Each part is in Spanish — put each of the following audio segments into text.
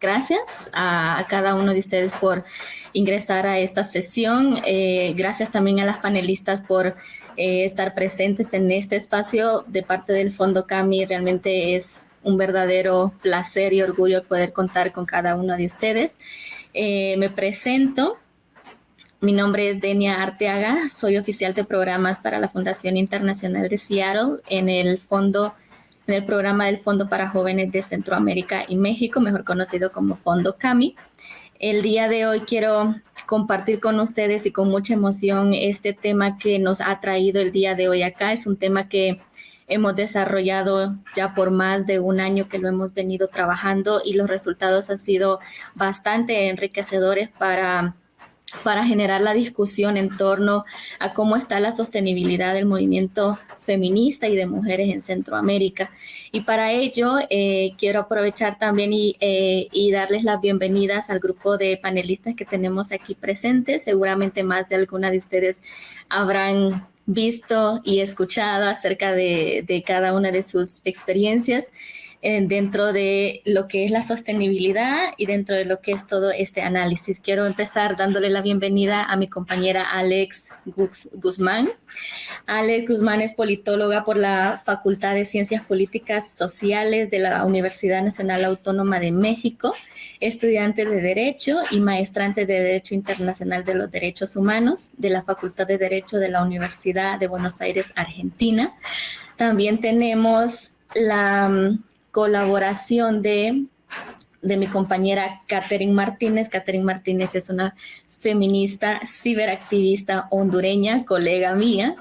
Gracias a cada uno de ustedes por ingresar a esta sesión. Gracias también a las panelistas por estar presentes en este espacio de parte del Fondo CAMI. Realmente es un verdadero placer y orgullo poder contar con cada uno de ustedes. Me presento. Mi nombre es Denia Arteaga. Soy oficial de programas para la Fundación Internacional de Seattle en el programa del Fondo para Jóvenes de Centroamérica y México, mejor conocido como Fondo CAMI. El día de hoy quiero compartir con ustedes y con mucha emoción este tema que nos ha traído el día de hoy acá. Es un tema que hemos desarrollado ya por más de un año que lo hemos venido trabajando y los resultados han sido bastante enriquecedores para generar la discusión en torno a cómo está la sostenibilidad del movimiento feminista y de mujeres en Centroamérica. Y para ello quiero aprovechar también y darles las bienvenidas al grupo de panelistas que tenemos aquí presentes. Seguramente más de alguna de ustedes habrán visto y escuchado acerca de cada una de sus experiencias dentro de lo que es la sostenibilidad y dentro de lo que es todo este análisis. Quiero empezar dándole la bienvenida a mi compañera Alex Guzmán. Alex Guzmán es politóloga por la Facultad de Ciencias Políticas Sociales de la Universidad Nacional Autónoma de México, estudiante de Derecho y maestrante de Derecho Internacional de los Derechos Humanos de la Facultad de Derecho de la Universidad de Buenos Aires, Argentina. También tenemos la colaboración de mi compañera Catherine Martínez. Catherine Martínez es una feminista ciberactivista hondureña, colega mía.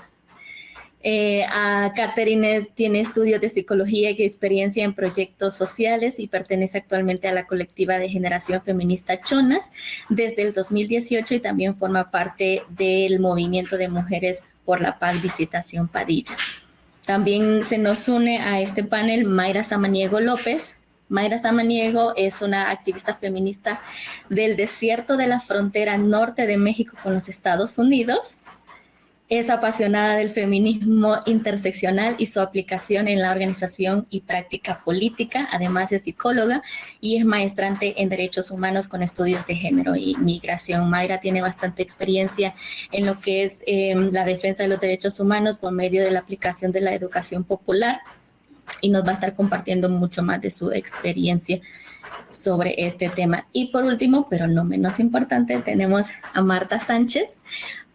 Catherine tiene estudios de psicología y experiencia en proyectos sociales y pertenece actualmente a la colectiva de Generación Feminista Chonas desde el 2018 y también forma parte del movimiento de Mujeres por la Paz Visitación Padilla. También se nos une a este panel Mayra Samaniego López. Mayra Samaniego es una activista feminista del desierto de la frontera norte de México con los Estados Unidos. Es apasionada del feminismo interseccional y su aplicación en la organización y práctica política. Además es psicóloga y es maestrante en derechos humanos con estudios de género y migración. Mayra tiene bastante experiencia en lo que es la defensa de los derechos humanos por medio de la aplicación de la educación popular y nos va a estar compartiendo mucho más de su experiencia sobre este tema. Y por último, pero no menos importante, tenemos a Marta Sánchez.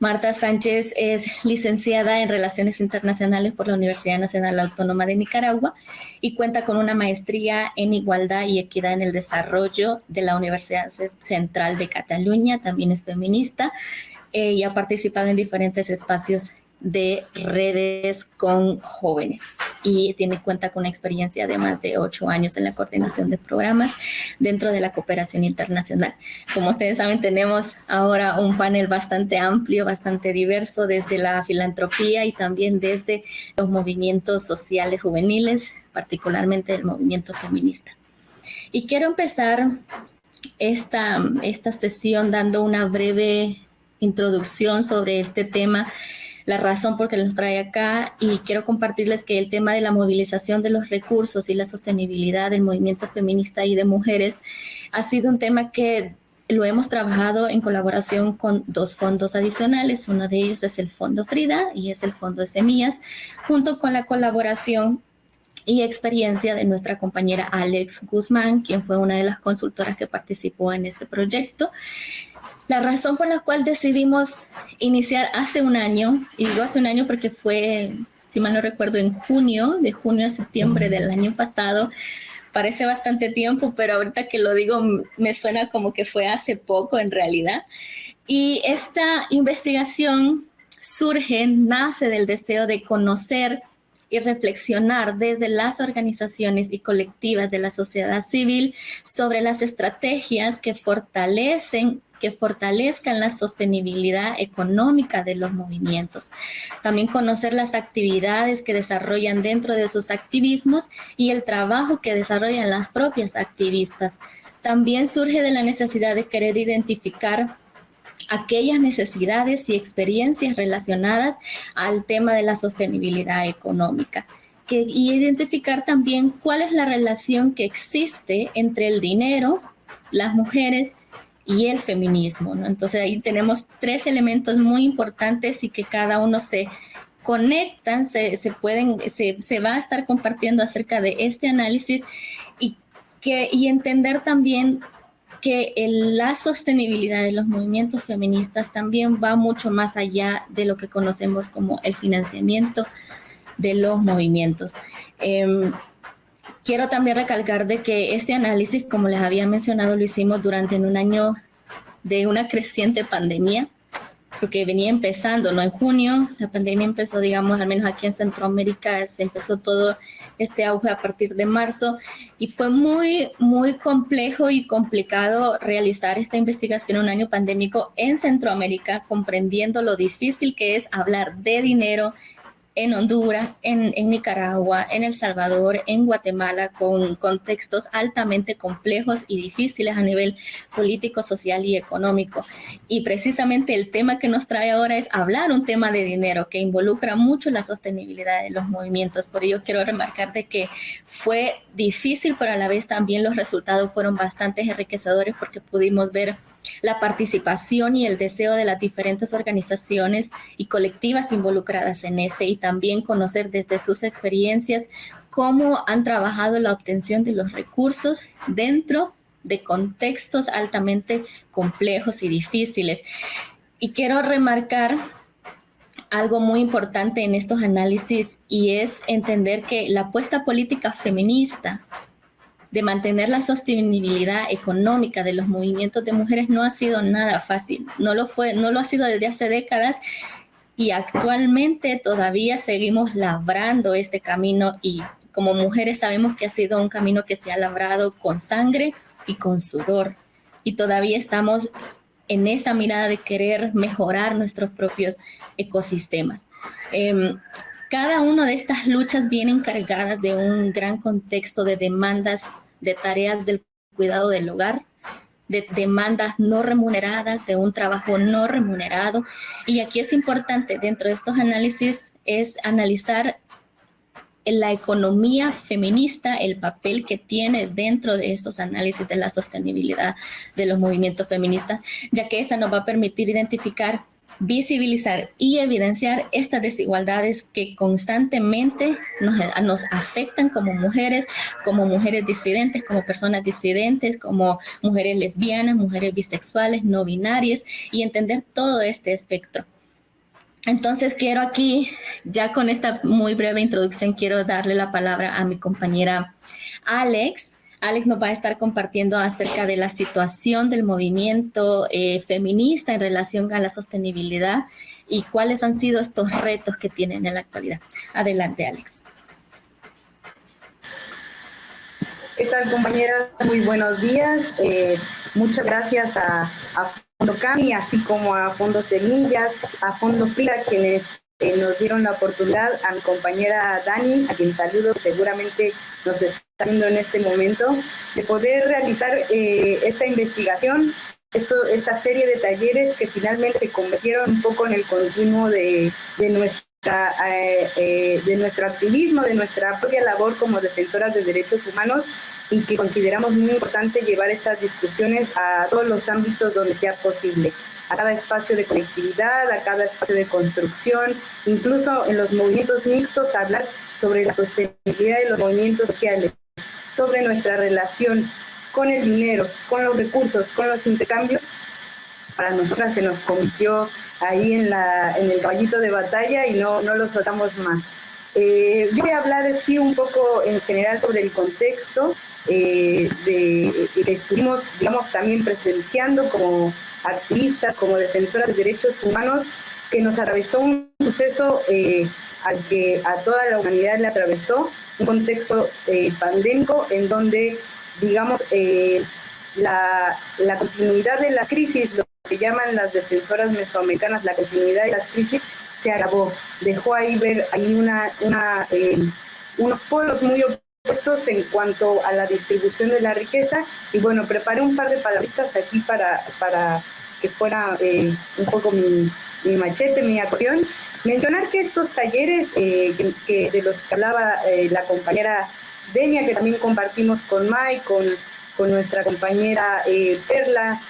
Marta Sánchez es licenciada en Relaciones Internacionales por la Universidad Nacional Autónoma de Nicaragua y cuenta con una maestría en Igualdad y Equidad en el Desarrollo de la Universidad Central de Cataluña. También es feminista y ha participado en diferentes espacios de redes con jóvenes y cuenta con una experiencia de más de 8 años en la coordinación de programas dentro de la cooperación internacional. Como ustedes saben, tenemos ahora un panel bastante amplio, bastante diverso, desde la filantropía y también desde los movimientos sociales juveniles, particularmente el movimiento feminista. Y quiero empezar esta sesión dando una breve introducción sobre este tema, la razón por qué nos trae acá, y quiero compartirles que el tema de la movilización de los recursos y la sostenibilidad del movimiento feminista y de mujeres ha sido un tema que lo hemos trabajado en colaboración con 2 fondos adicionales. Uno de ellos es el Fondo Frida y es el Fondo de Semillas, junto con la colaboración y experiencia de nuestra compañera Alex Guzmán, quien fue una de las consultoras que participó en este proyecto. La razón por la cual decidimos iniciar hace un año, y digo hace un año porque fue, si mal no recuerdo, de junio a septiembre del año pasado, parece bastante tiempo, pero ahorita que lo digo me suena como que fue hace poco en realidad. Y esta investigación nace del deseo de conocer y reflexionar desde las organizaciones y colectivas de la sociedad civil sobre las estrategias que fortalezcan la sostenibilidad económica de los movimientos. También conocer las actividades que desarrollan dentro de sus activismos y el trabajo que desarrollan las propias activistas. También surge de la necesidad de querer identificar aquellas necesidades y experiencias relacionadas al tema de la sostenibilidad económica. Y identificar también cuál es la relación que existe entre el dinero las mujeres y el feminismo, ¿no? Entonces ahí tenemos 3 elementos muy importantes y que cada uno se conectan, se va a estar compartiendo acerca de este análisis y entender también que la sostenibilidad de los movimientos feministas también va mucho más allá de lo que conocemos como el financiamiento de los movimientos. Quiero también recalcar de que este análisis, como les había mencionado, lo hicimos durante un año de una creciente pandemia, porque venía empezando, ¿no? En junio la pandemia empezó, digamos, al menos aquí en Centroamérica, se empezó todo este auge a partir de marzo y fue muy, muy complejo y complicado realizar esta investigación en un año pandémico en Centroamérica, comprendiendo lo difícil que es hablar de dinero en Honduras, en Nicaragua, en El Salvador, en Guatemala, con contextos altamente complejos y difíciles a nivel político, social y económico. Y precisamente el tema que nos trae ahora es hablar un tema de dinero que involucra mucho la sostenibilidad de los movimientos. Por ello quiero remarcar de que fue difícil, pero a la vez también los resultados fueron bastante enriquecedores porque pudimos ver la participación y el deseo de las diferentes organizaciones y colectivas involucradas en y también conocer desde sus experiencias cómo han trabajado la obtención de los recursos dentro de contextos altamente complejos y difíciles. Y quiero remarcar algo muy importante en estos análisis y es entender que la apuesta política feminista de mantener la sostenibilidad económica de los movimientos de mujeres no ha sido nada fácil. No lo ha sido desde hace décadas y actualmente todavía seguimos labrando este camino y como mujeres sabemos que ha sido un camino que se ha labrado con sangre y con sudor y todavía estamos en esa mirada de querer mejorar nuestros propios ecosistemas. Cada una de estas luchas vienen cargadas de un gran contexto de demandas de tareas del cuidado del hogar, de demandas no remuneradas, de un trabajo no remunerado. Y aquí es importante, dentro de estos análisis, es analizar la economía feminista, el papel que tiene dentro de estos análisis de la sostenibilidad de los movimientos feministas, ya que esta nos va a permitir identificar, visibilizar y evidenciar estas desigualdades que constantemente nos afectan como mujeres disidentes, como personas disidentes, como mujeres lesbianas, mujeres bisexuales, no binarias, y entender todo este espectro. Entonces quiero aquí, ya con esta muy breve introducción, quiero darle la palabra a mi compañera Alex. Alex nos va a estar compartiendo acerca de la situación del movimiento feminista en relación a la sostenibilidad y cuáles han sido estos retos que tienen en la actualidad. Adelante, Alex. ¿Qué tal, compañeras? Muy buenos días. Muchas gracias a Fondo Cami, así como a Fondo Semillas, a Fondo Frida, quienes nos dieron la oportunidad, a mi compañera Dani, a quien saludo, seguramente nos está viendo en este momento, de poder realizar esta investigación, esta serie de talleres que finalmente se convirtieron un poco en el continuo de nuestro activismo, de nuestra propia labor como defensoras de derechos humanos, y que consideramos muy importante llevar estas discusiones a todos los ámbitos donde sea posible, a cada espacio de colectividad, a cada espacio de construcción, incluso en los movimientos mixtos, hablar sobre la sostenibilidad de los movimientos sociales, sobre nuestra relación con el dinero, con los recursos, con los intercambios. Para nosotras se nos convirtió ahí en el caballito de batalla y no lo soltamos más. Yo voy a hablar sí un poco en general sobre el contexto que estuvimos, digamos, también presenciando como activistas, como defensoras de derechos humanos, que nos atravesó un suceso al que a toda la humanidad le atravesó, un contexto pandémico en donde, digamos, la continuidad de la crisis, lo que llaman las defensoras mesoamericanas, la continuidad de las crisis, se agravó, dejó ahí ver ahí unos polos muy opuestos en cuanto a la distribución de la riqueza. Y bueno, preparé un par de palabritas aquí para que fuera un poco mi machete, mi acción. Mencionar que estos talleres que de los que hablaba la compañera Denia, que también compartimos con Mai, con con nuestra compañera Perla,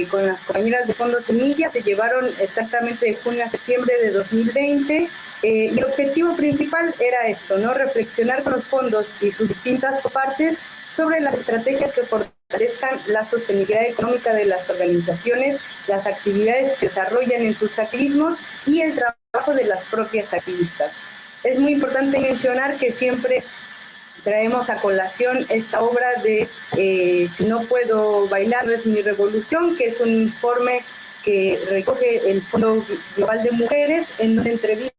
con las compañeras de Fondo Semilla, se llevaron exactamente de junio a septiembre de 2020. Y el objetivo principal era esto, ¿no? Reflexionar con los fondos y sus distintas partes sobre las estrategias que fortalezcan la sostenibilidad económica de las organizaciones, las actividades que desarrollan en sus activismos y el trabajo de las propias activistas. Es muy importante mencionar que siempre traemos a colación esta obra de Si no puedo bailar no es mi revolución, que es un informe que recoge el Fondo Global de Mujeres, en donde entrevistan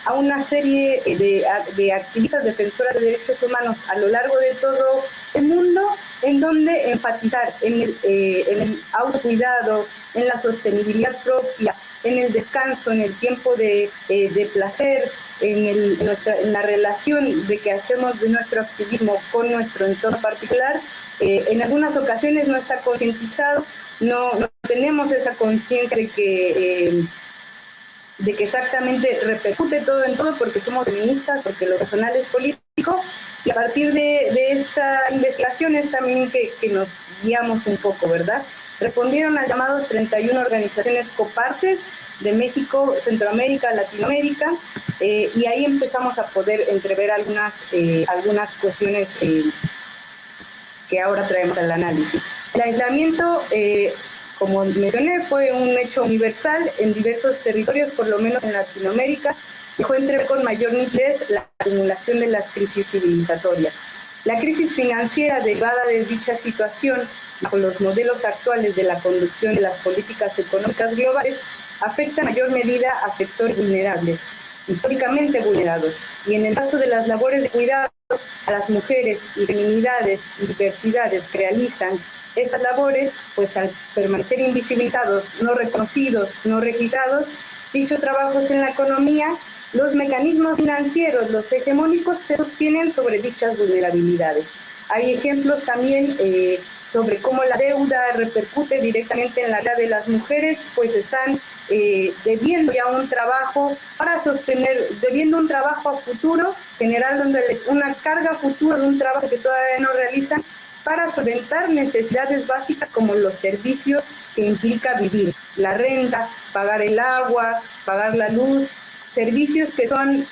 a una serie de activistas defensoras de derechos humanos a lo largo de todo el mundo, en donde enfatizar en el autocuidado, en la sostenibilidad propia, en el descanso, en el tiempo de placer, en la relación de que hacemos de nuestro activismo con nuestro entorno particular. En algunas ocasiones no está concientizado, no tenemos esa conciencia de que exactamente repercute todo en todo, porque somos feministas, porque lo personal es político, y a partir de esta investigación es también que nos guiamos un poco, ¿verdad? Respondieron al llamado 31 organizaciones copartes de México, Centroamérica, Latinoamérica, y ahí empezamos a poder entrever algunas cuestiones que ahora traemos al análisis. El aislamiento, como mencioné, fue un hecho universal en diversos territorios, por lo menos en Latinoamérica, dejó entrever con mayor nitidez la acumulación de las crisis civilizatorias. La crisis financiera derivada de dicha situación, bajo los modelos actuales de la conducción de las políticas económicas globales, afecta en mayor medida a sectores vulnerables, históricamente vulnerados, y en el caso de las labores de cuidado, a las mujeres y feminidades y diversidades que realizan estas labores, pues al permanecer invisibilizados, no reconocidos, no registrados, dichos trabajos en la economía, los mecanismos financieros, los hegemónicos, se sostienen sobre dichas vulnerabilidades. Hay ejemplos también sobre cómo la deuda repercute directamente en la vida de las mujeres, pues están debiendo ya un trabajo para sostener, debiendo un trabajo a futuro, generándoles una carga futura de un trabajo que todavía no realizan, para solventar necesidades básicas como los servicios que implica vivir, la renta, pagar el agua, pagar la luz, servicios que son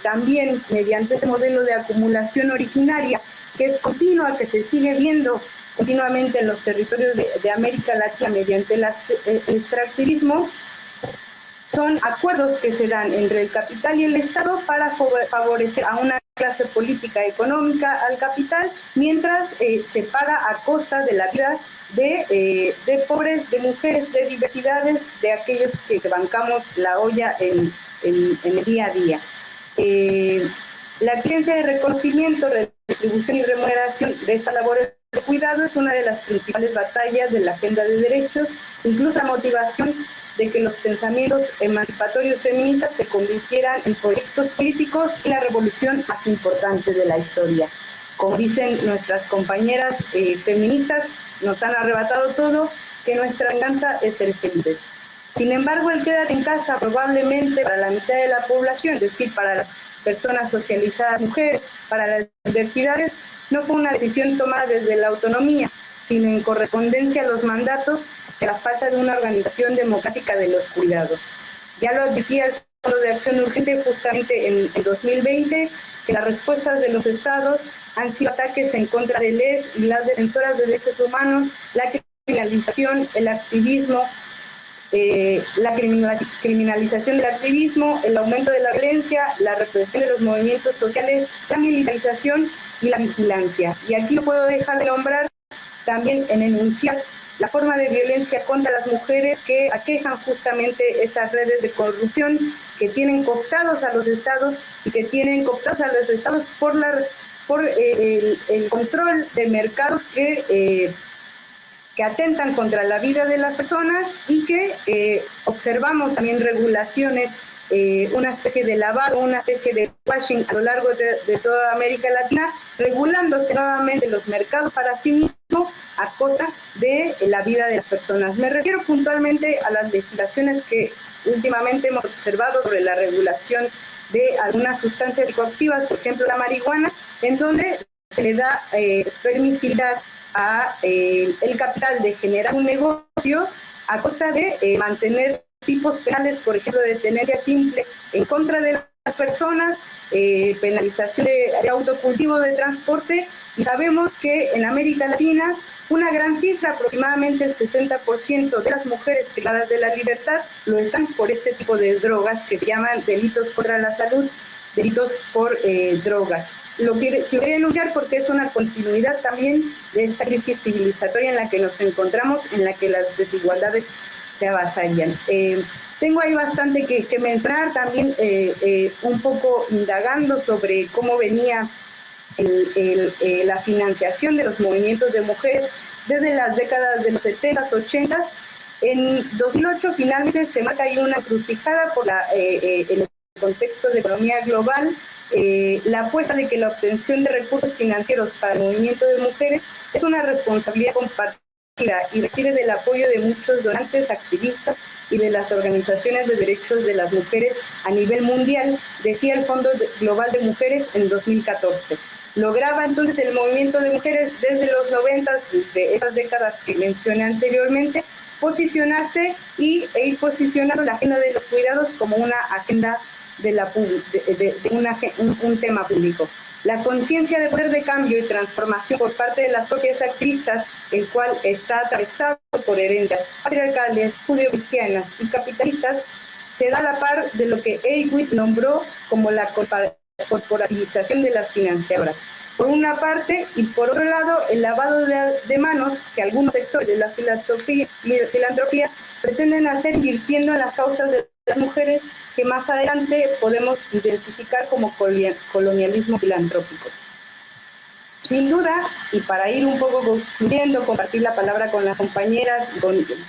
también mediante ese modelo de acumulación originaria, que es continua, que se sigue viendo continuamente en los territorios de América Latina mediante el extractivismo, son acuerdos que se dan entre el capital y el Estado para favorecer a una clase política económica al capital, mientras se paga a costa de la vida de pobres, de mujeres, de diversidades, de aquellos que bancamos la olla en el día a día. La exigencia de reconocimiento, redistribución y remuneración de estas labores de cuidado es una de las principales batallas de la agenda de derechos, incluso la motivación de que los pensamientos emancipatorios feministas se convirtieran en proyectos políticos y la revolución más importante de la historia. Como dicen nuestras compañeras feministas, nos han arrebatado todo, que nuestra venganza es ser felices. Sin embargo, el quédate en casa probablemente para la mitad de la población, es decir, para las personas socializadas, mujeres, para las diversidades, no fue una decisión tomada desde la autonomía, sino en correspondencia a los mandatos de la falta de una organización democrática de los cuidados. Ya lo advertía el Fondo de Acción Urgente justamente en 2020, que las respuestas de los estados han sido ataques en contra de les y las defensoras de derechos humanos, la criminalización, el activismo, la criminalización del activismo, el aumento de la violencia, la represión de los movimientos sociales, la militarización y la vigilancia. Y aquí no puedo dejar de nombrar también en enunciar la forma de violencia contra las mujeres que aquejan justamente estas redes de corrupción que tienen cooptados a los estados y que tienen cooptados a los estados por el control de mercados que atentan contra la vida de las personas y que observamos también regulaciones, una especie de lavado, una especie de washing a lo largo de toda América Latina, regulándose nuevamente los mercados para sí mismos a costa de la vida de las personas. Me refiero puntualmente a las legislaciones que últimamente hemos observado sobre la regulación de algunas sustancias psicoactivas, por ejemplo la marihuana, en donde se le da permisividad a el capital de generar un negocio a costa de mantener tipos penales, por ejemplo, de tenencia simple en contra de las personas, penalización de autocultivo de transporte, y sabemos que en América Latina una gran cifra, aproximadamente el 60% de las mujeres privadas de la libertad lo están por este tipo de drogas que se llaman delitos contra la salud, delitos por drogas. Lo quiero denunciar porque es una continuidad también de esta crisis civilizatoria en la que nos encontramos, en la que las desigualdades se avasallan. Tengo ahí bastante que mencionar, también un poco indagando sobre cómo venía la financiación de los movimientos de mujeres desde las décadas de los 70s, 80s. En 2008 finalmente se marca ahí una encrucijada por el contexto de economía global, la apuesta de que la obtención de recursos financieros para el movimiento de mujeres es una responsabilidad compartida y requiere del apoyo de muchos donantes, activistas y de las organizaciones de derechos de las mujeres a nivel mundial, decía el Fondo Global de Mujeres en 2014. Lograba entonces el movimiento de mujeres desde los 90, de esas décadas que mencioné anteriormente, posicionarse e ir posicionando la agenda de los cuidados como una agenda un tema público. La conciencia de poder de cambio y transformación por parte de las propias activistas, el cual está atravesado por herencias patriarcales, judio-cristianas y capitalistas, se da a la par de lo que Awid nombró como la corporativización de las financiadoras. Por una parte, y por otro lado, el lavado de manos que algunos sectores de la filantropía pretenden hacer invirtiendo en las causas de las mujeres, que más adelante podemos identificar como colonialismo filantrópico. Sin duda, y para ir un poco concluyendo, compartir la palabra con las compañeras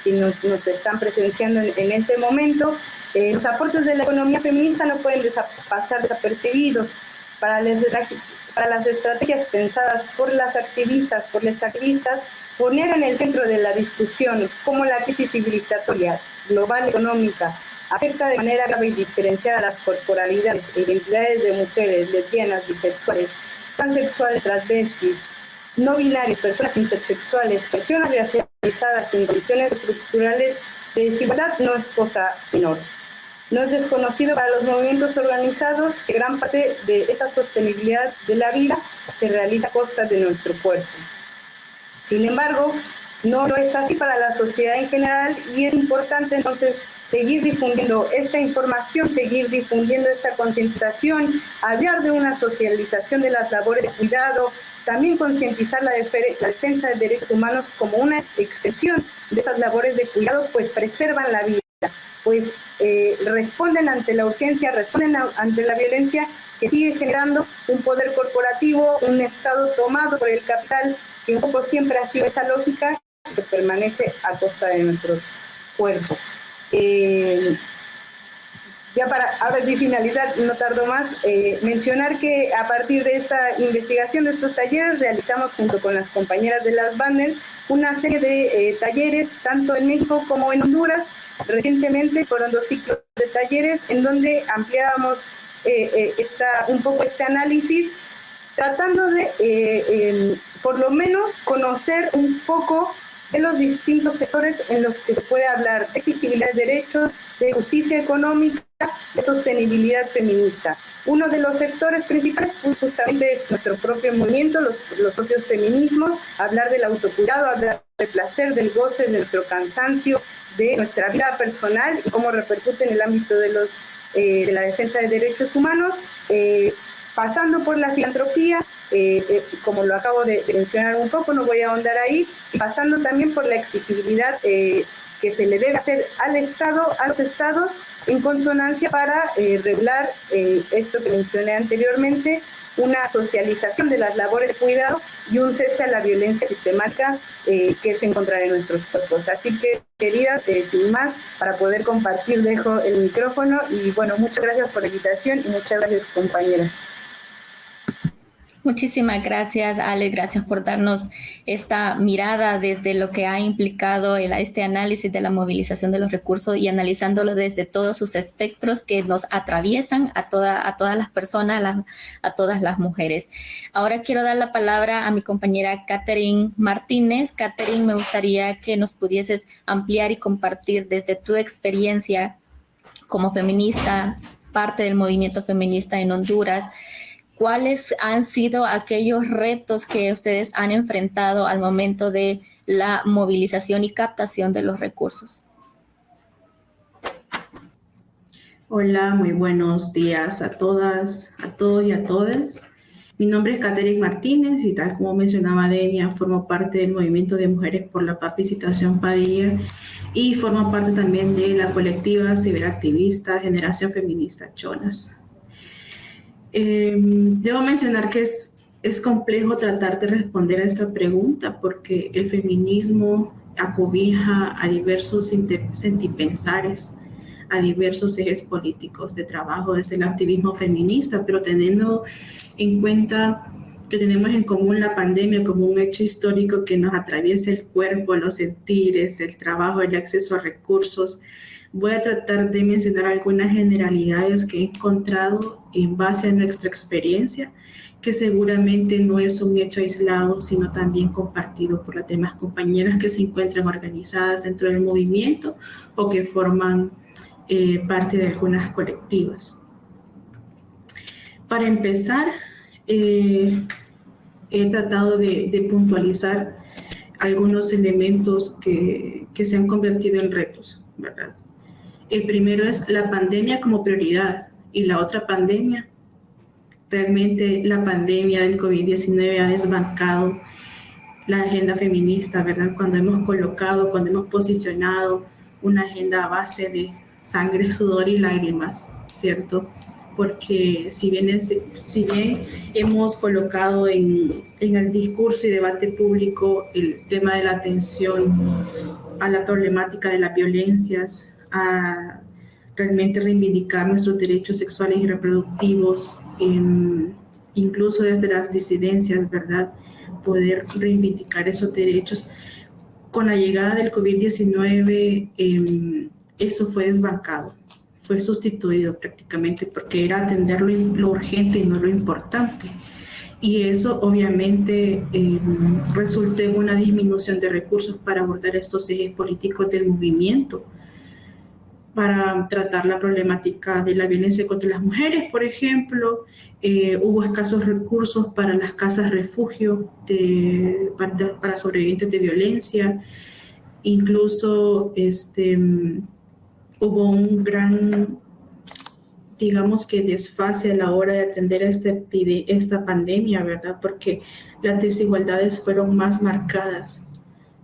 que nos están presenciando en este momento, los aportes de la economía feminista no pueden pasar desapercibidos. Para las estrategias pensadas por las activistas, poner en el centro de la discusión cómo la crisis civilizatoria global económica afecta de manera grave y diferenciada a las corporalidades e identidades de mujeres, lesbianas, bisexuales, transexuales, transvestis, no binarias, personas intersexuales, personas racializadas en condiciones estructurales de desigualdad, no es cosa menor. No es desconocido para los movimientos organizados que gran parte de esta sostenibilidad de la vida se realiza a costa de nuestro cuerpo. Sin embargo, no lo es así para la sociedad en general, y es importante entonces seguir difundiendo esta información, seguir difundiendo esta concientización, hablar de una socialización de las labores de cuidado, también concientizar la defensa de derechos humanos como una excepción de esas labores de cuidado, pues preservan la vida, pues responden ante la urgencia, responden ante la violencia que sigue generando un poder corporativo, un Estado tomado por el capital, que un poco siempre ha sido esa lógica que permanece a costa de nuestros cuerpos. Ya para ahora sí finalizar, no tardo más, mencionar que a partir de esta investigación de estos talleres realizamos junto con las compañeras de las banners una serie de talleres tanto en México como en Honduras. Recientemente fueron 2 ciclos de talleres en donde ampliábamos un poco este análisis, tratando de por lo menos conocer un poco de los distintos sectores en los que se puede hablar de exigibilidad de derechos, de justicia económica, de sostenibilidad feminista. Uno de los sectores principales justamente es nuestro propio movimiento, los propios feminismos, hablar del autocuidado, hablar del placer, del goce, de nuestro cansancio, de nuestra vida personal y cómo repercute en el ámbito de la defensa de derechos humanos, pasando por la filantropía, como lo acabo de mencionar un poco, no voy a ahondar ahí, y pasando también por la exigibilidad que se le debe hacer al Estado, a los Estados, en consonancia para regular esto que mencioné anteriormente, una socialización de las labores de cuidado y un cese a la violencia sistemática que se encontrará en nuestros cuerpos. Así que, queridas, sin más, para poder compartir, dejo el micrófono y bueno, muchas gracias por la invitación y muchas gracias, compañeras. Muchísimas gracias, Ale. Gracias por darnos esta mirada desde lo que ha implicado este análisis de la movilización de los recursos y analizándolo desde todos sus espectros que nos atraviesan a todas las personas, a todas las mujeres. Ahora quiero dar la palabra a mi compañera Catherine Martínez. Catherine, me gustaría que nos pudieses ampliar y compartir desde tu experiencia como feminista, parte del movimiento feminista en Honduras, ¿cuáles han sido aquellos retos que ustedes han enfrentado al momento de la movilización y captación de los recursos? Hola, muy buenos días a todas, a todos y a todas. Mi nombre es Catherine Martínez y tal como mencionaba Denia, formo parte del Movimiento de Mujeres por la Paz Visitación Padilla y formo parte también de la colectiva ciberactivista Generación Feminista Chonas. Debo mencionar que es complejo tratar de responder a esta pregunta porque el feminismo acobija a diversos sentipensares, a diversos ejes políticos de trabajo desde el activismo feminista, pero teniendo en cuenta que tenemos en común la pandemia como un hecho histórico que nos atraviesa el cuerpo, los sentires, el trabajo, el acceso a recursos, voy a tratar de mencionar algunas generalidades que he encontrado en base a nuestra experiencia, que seguramente no es un hecho aislado, sino también compartido por las demás compañeras que se encuentran organizadas dentro del movimiento o que forman parte de algunas colectivas. Para empezar, he tratado de puntualizar algunos elementos que se han convertido en retos, ¿verdad? El primero es la pandemia como prioridad y la otra pandemia. Realmente la pandemia del COVID-19 ha desbancado la agenda feminista, ¿verdad? Cuando hemos posicionado una agenda a base de sangre, sudor y lágrimas, ¿cierto? Porque si bien hemos colocado en el discurso y debate público el tema de la atención a la problemática de las violencias, a realmente reivindicar nuestros derechos sexuales y reproductivos, incluso desde las disidencias, ¿verdad? Poder reivindicar esos derechos. Con la llegada del COVID-19, eso fue desbancado, fue sustituido prácticamente porque era atender lo urgente y no lo importante. Y eso obviamente resultó en una disminución de recursos para abordar estos ejes políticos del movimiento, para tratar la problemática de la violencia contra las mujeres, por ejemplo. Hubo escasos recursos para las casas refugio para sobrevivientes de violencia. Incluso hubo un gran, digamos que desfase a la hora de atender esta pandemia, ¿verdad? Porque las desigualdades fueron más marcadas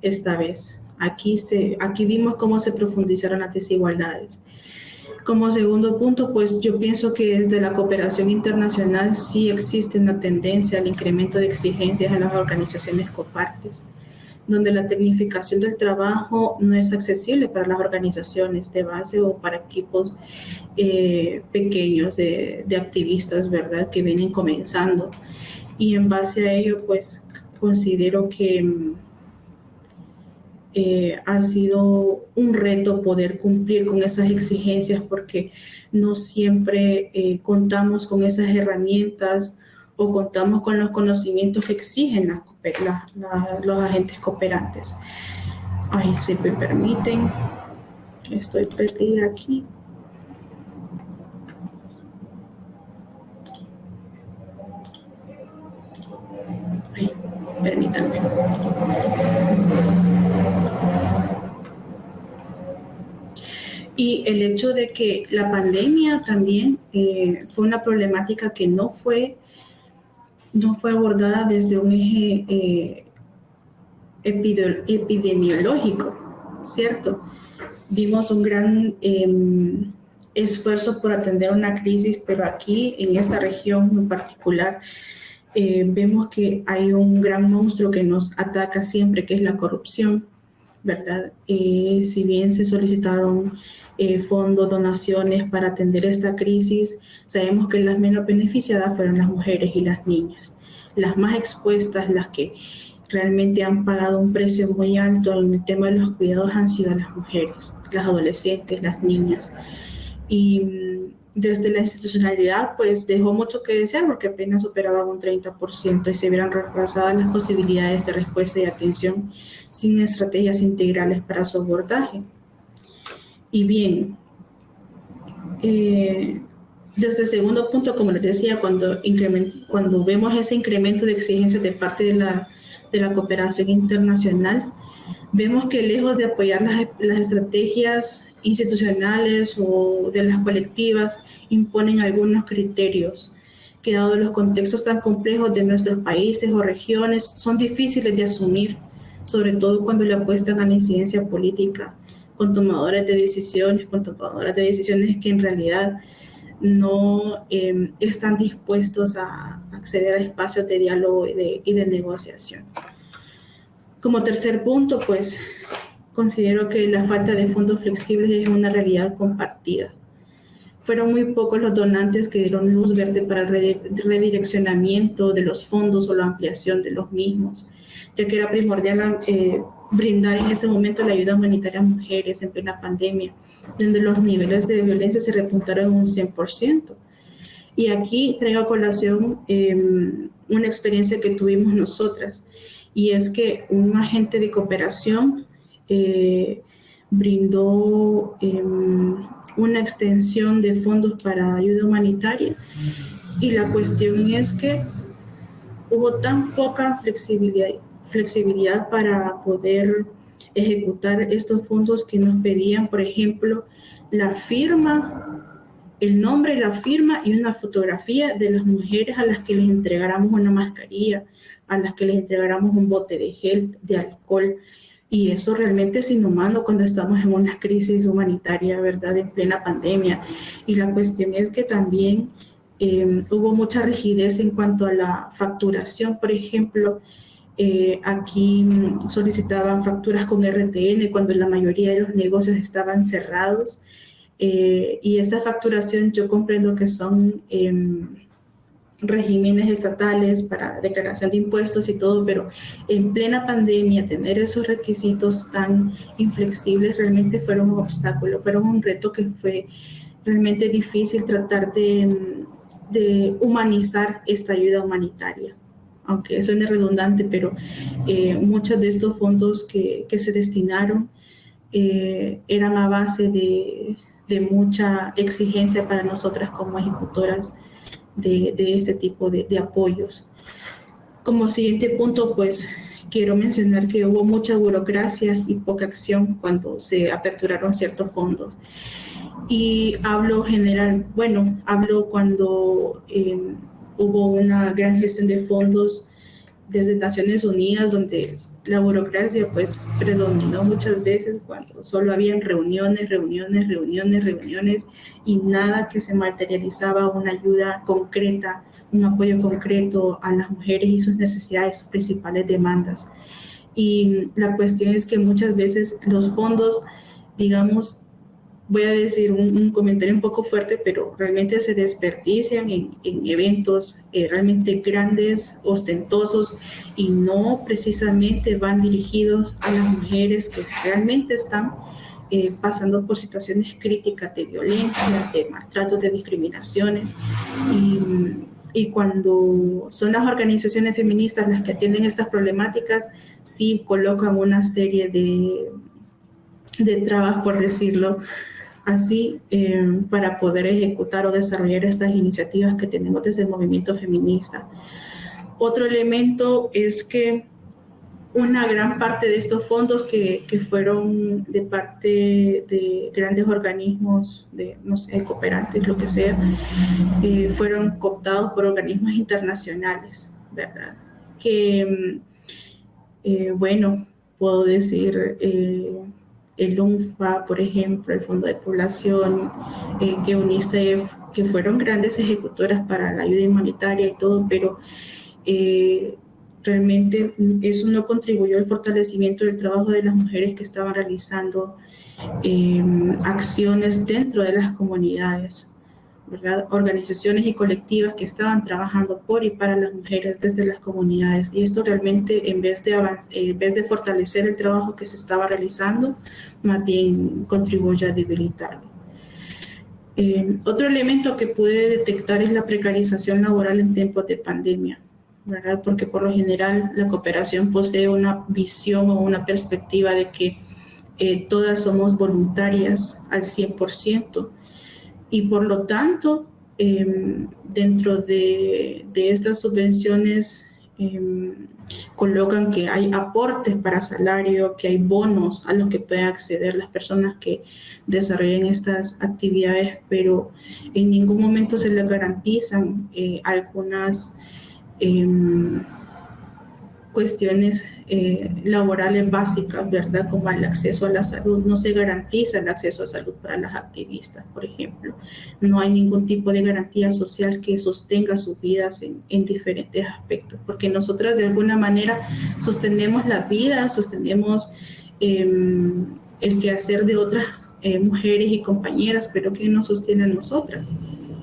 esta vez. Aquí vimos cómo se profundizaron las desigualdades. Como segundo punto, pues yo pienso que desde la cooperación internacional sí existe una tendencia al incremento de exigencias a las organizaciones copartes, donde la tecnificación del trabajo no es accesible para las organizaciones de base o para equipos pequeños de activistas, ¿verdad?, que vienen comenzando. Y en base a ello, pues considero que ha sido un reto poder cumplir con esas exigencias porque no siempre contamos con esas herramientas o contamos con los conocimientos que exigen los agentes cooperantes. Ay, si me permiten, estoy perdida aquí. Ay, permítanme. Y el hecho de que la pandemia también fue una problemática que no fue abordada desde un eje epidemiológico, ¿cierto? Vimos un gran esfuerzo por atender una crisis, pero aquí en esta región en particular vemos que hay un gran monstruo que nos ataca siempre, que es la corrupción, ¿verdad? Si bien se solicitaron fondos, donaciones para atender esta crisis, sabemos que las menos beneficiadas fueron las mujeres y las niñas. las más expuestas, las que realmente han pagado un precio muy alto en el tema de los cuidados han sido las mujeres, las adolescentes, las niñas. Y desde la institucionalidad, pues dejó mucho que desear porque apenas superaban un 30% y se vieron retrasadas las posibilidades de respuesta y atención sin estrategias integrales para su abordaje. Y bien, desde el segundo punto, como les decía, cuando vemos ese incremento de exigencias de parte de la cooperación internacional, vemos que lejos de apoyar las estrategias institucionales o de las colectivas, imponen algunos criterios que, dado los contextos tan complejos de nuestros países o regiones, son difíciles de asumir, sobre todo cuando le apuestan a la incidencia política con tomadoras de decisiones que en realidad no están dispuestos a acceder a espacios de diálogo y de negociación. Como tercer punto, pues considero que la falta de fondos flexibles es una realidad compartida. Fueron muy pocos los donantes que dieron luz verde para el redireccionamiento de los fondos o la ampliación de los mismos, ya que era primordial brindar en ese momento la ayuda humanitaria a mujeres en plena pandemia, donde los niveles de violencia se repuntaron en un 100%. Y aquí traigo a colación una experiencia que tuvimos nosotras, y es que un agente de cooperación brindó una extensión de fondos para ayuda humanitaria, y la cuestión es que hubo tan poca flexibilidad para poder ejecutar estos fondos que nos pedían, por ejemplo, la firma, el nombre, la firma y una fotografía de las mujeres a las que les entregáramos una mascarilla, a las que les entregáramos un bote de gel, de alcohol. Y eso realmente es inhumano cuando estamos en una crisis humanitaria, ¿verdad?, en plena pandemia. Y la cuestión es que también hubo mucha rigidez en cuanto a la facturación. Por ejemplo, aquí solicitaban facturas con RTN cuando la mayoría de los negocios estaban cerrados. Y esa facturación yo comprendo que son regímenes estatales para declaración de impuestos y todo, pero en plena pandemia tener esos requisitos tan inflexibles realmente fueron un obstáculo, fueron un reto que fue realmente difícil tratar de humanizar esta ayuda humanitaria. Aunque suene redundante, pero muchos de estos fondos que se destinaron eran a base de mucha exigencia para nosotras como ejecutoras de este tipo de apoyos. Como siguiente punto, pues quiero mencionar que hubo mucha burocracia y poca acción cuando se aperturaron ciertos fondos. Y hablo cuando hubo una gran gestión de fondos desde Naciones Unidas, donde la burocracia pues predominó muchas veces cuando solo habían reuniones y nada que se materializaba una ayuda concreta, un apoyo concreto a las mujeres y sus necesidades, sus principales demandas. Y la cuestión es que muchas veces los fondos, digamos, voy a decir un comentario un poco fuerte, pero realmente se desperdician en eventos realmente grandes, ostentosos, y no precisamente van dirigidos a las mujeres que realmente están pasando por situaciones críticas de violencia, de maltratos, de discriminaciones. Y cuando son las organizaciones feministas las que atienden estas problemáticas, sí colocan una serie de trabas, por decirlo así, para poder ejecutar o desarrollar estas iniciativas que tenemos desde el movimiento feminista. Otro elemento es que una gran parte de estos fondos que fueron de parte de grandes organismos, cooperantes, lo que sea, fueron cooptados por organismos internacionales, ¿verdad? Que, puedo decir el UNFPA, por ejemplo, el Fondo de Población, que UNICEF, que fueron grandes ejecutoras para la ayuda humanitaria y todo, pero realmente eso no contribuyó al fortalecimiento del trabajo de las mujeres que estaban realizando acciones dentro de las comunidades, ¿verdad? Organizaciones y colectivas que estaban trabajando por y para las mujeres desde las comunidades. Y esto realmente, en vez de fortalecer el trabajo que se estaba realizando, más bien contribuye a debilitarlo. Otro elemento que pude detectar es la precarización laboral en tiempos de pandemia, ¿verdad? Porque por lo general la cooperación posee una visión o una perspectiva de que todas somos voluntarias al 100%, y por lo tanto dentro de estas subvenciones colocan que hay aportes para salario, que hay bonos a los que pueden acceder las personas que desarrollen estas actividades, pero en ningún momento se les garantizan algunas cuestiones laborales básicas, ¿verdad? Como el acceso a la salud. No se garantiza el acceso a salud para las activistas, por ejemplo. No hay ningún tipo de garantía social que sostenga sus vidas en diferentes aspectos, porque nosotras de alguna manera sostenemos la vida, sostenemos el quehacer de otras mujeres y compañeras, pero ¿quién nos sostiene a nosotras,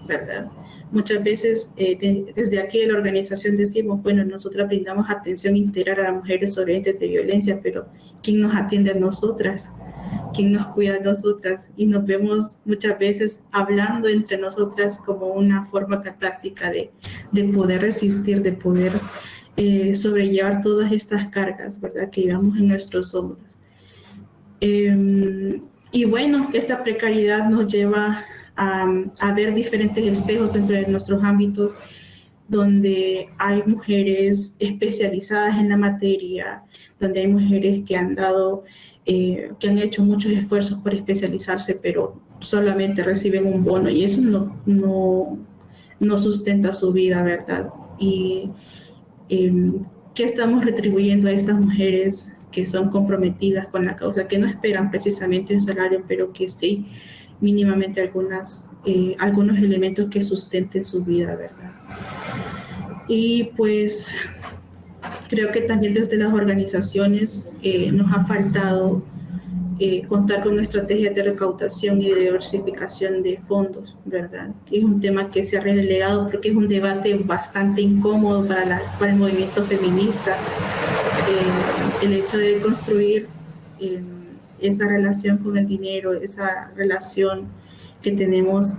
verdad? Muchas veces desde aquí de la organización decimos, bueno, nosotras brindamos atención integral a las mujeres sobrevivientes de violencia, pero ¿quién nos atiende a nosotras? ¿Quién nos cuida a nosotras? Y nos vemos muchas veces hablando entre nosotras como una forma catártica de poder resistir, de poder sobrellevar todas estas cargas, ¿verdad?, que llevamos en nuestros hombros. Y bueno, esta precariedad nos lleva a ver diferentes espejos dentro de nuestros ámbitos, donde hay mujeres especializadas en la materia, donde hay mujeres que han hecho muchos esfuerzos por especializarse, pero solamente reciben un bono, y eso no sustenta su vida, ¿verdad? Y ¿qué estamos retribuyendo a estas mujeres que son comprometidas con la causa, que no esperan precisamente un salario, pero que sí mínimamente algunos elementos que sustenten su vida, ¿verdad? Y pues creo que también desde las organizaciones nos ha faltado contar con estrategias de recaudación y de diversificación de fondos, ¿verdad? Que es un tema que se ha relegado porque es un debate bastante incómodo para el movimiento feminista. El hecho de construir esa relación con el dinero, esa relación que tenemos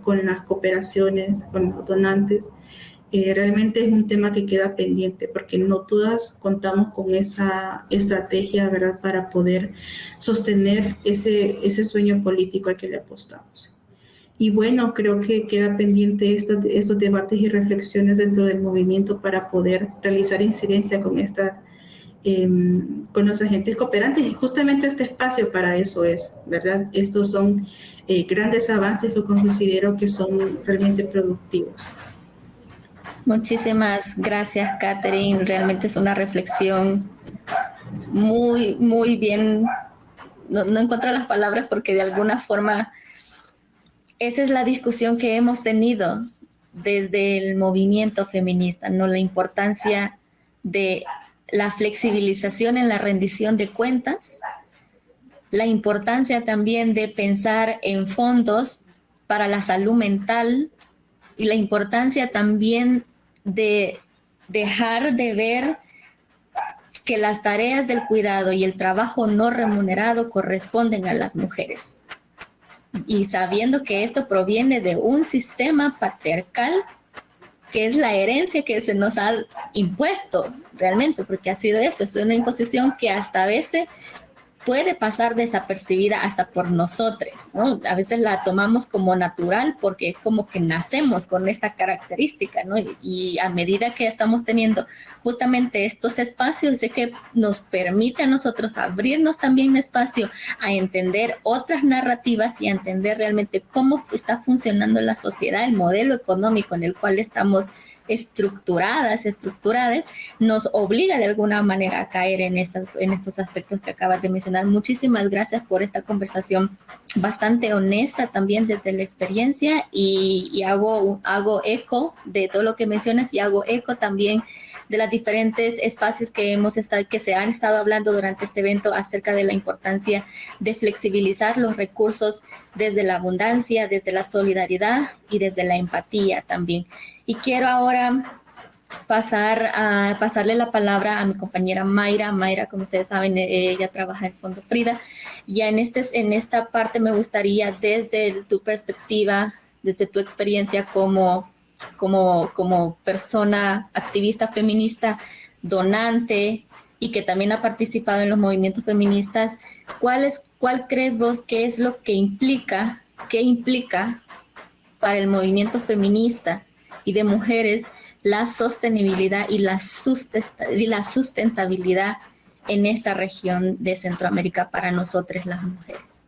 con las cooperaciones, con los donantes, realmente es un tema que queda pendiente porque no todas contamos con esa estrategia, ¿verdad?, para poder sostener ese sueño político al que le apostamos. Y bueno, creo que queda pendiente estos debates y reflexiones dentro del movimiento para poder realizar incidencia con los agentes cooperantes, y justamente este espacio para eso es, ¿verdad? Estos son grandes avances que considero que son realmente productivos. Muchísimas gracias, Catherine. Realmente es una reflexión muy, muy bien. No encuentro las palabras porque de alguna forma esa es la discusión que hemos tenido desde el movimiento feminista, ¿no? La importancia de la flexibilización en la rendición de cuentas, la importancia también de pensar en fondos para la salud mental y la importancia también de dejar de ver que las tareas del cuidado y el trabajo no remunerado corresponden a las mujeres. Y sabiendo que esto proviene de un sistema patriarcal, que es la herencia que se nos ha impuesto realmente, porque ha sido eso, es una imposición que hasta a veces puede pasar desapercibida hasta por nosotros, ¿no? A veces la tomamos como natural porque es como que nacemos con esta característica, ¿no? Y a medida que estamos teniendo justamente estos espacios, es que nos permite a nosotros abrirnos también espacio a entender otras narrativas y a entender realmente cómo está funcionando la sociedad, el modelo económico en el cual estamos estructuradas, nos obliga de alguna manera a caer en estos aspectos que acabas de mencionar. Muchísimas gracias por esta conversación bastante honesta también desde la experiencia, y hago eco de todo lo que mencionas, y hago eco también de los diferentes espacios que se han estado hablando durante este evento acerca de la importancia de flexibilizar los recursos desde la abundancia, desde la solidaridad y desde la empatía también. Y quiero ahora pasarle la palabra a mi compañera Mayra. Mayra, como ustedes saben, ella trabaja en Fondo Frida. Ya en esta parte me gustaría, desde tu perspectiva, desde tu experiencia como persona activista feminista, donante y que también ha participado en los movimientos feministas, ¿cuál crees vos que es lo que implica para el movimiento feminista y de mujeres la sostenibilidad y la sustentabilidad en esta región de Centroamérica para nosotras las mujeres?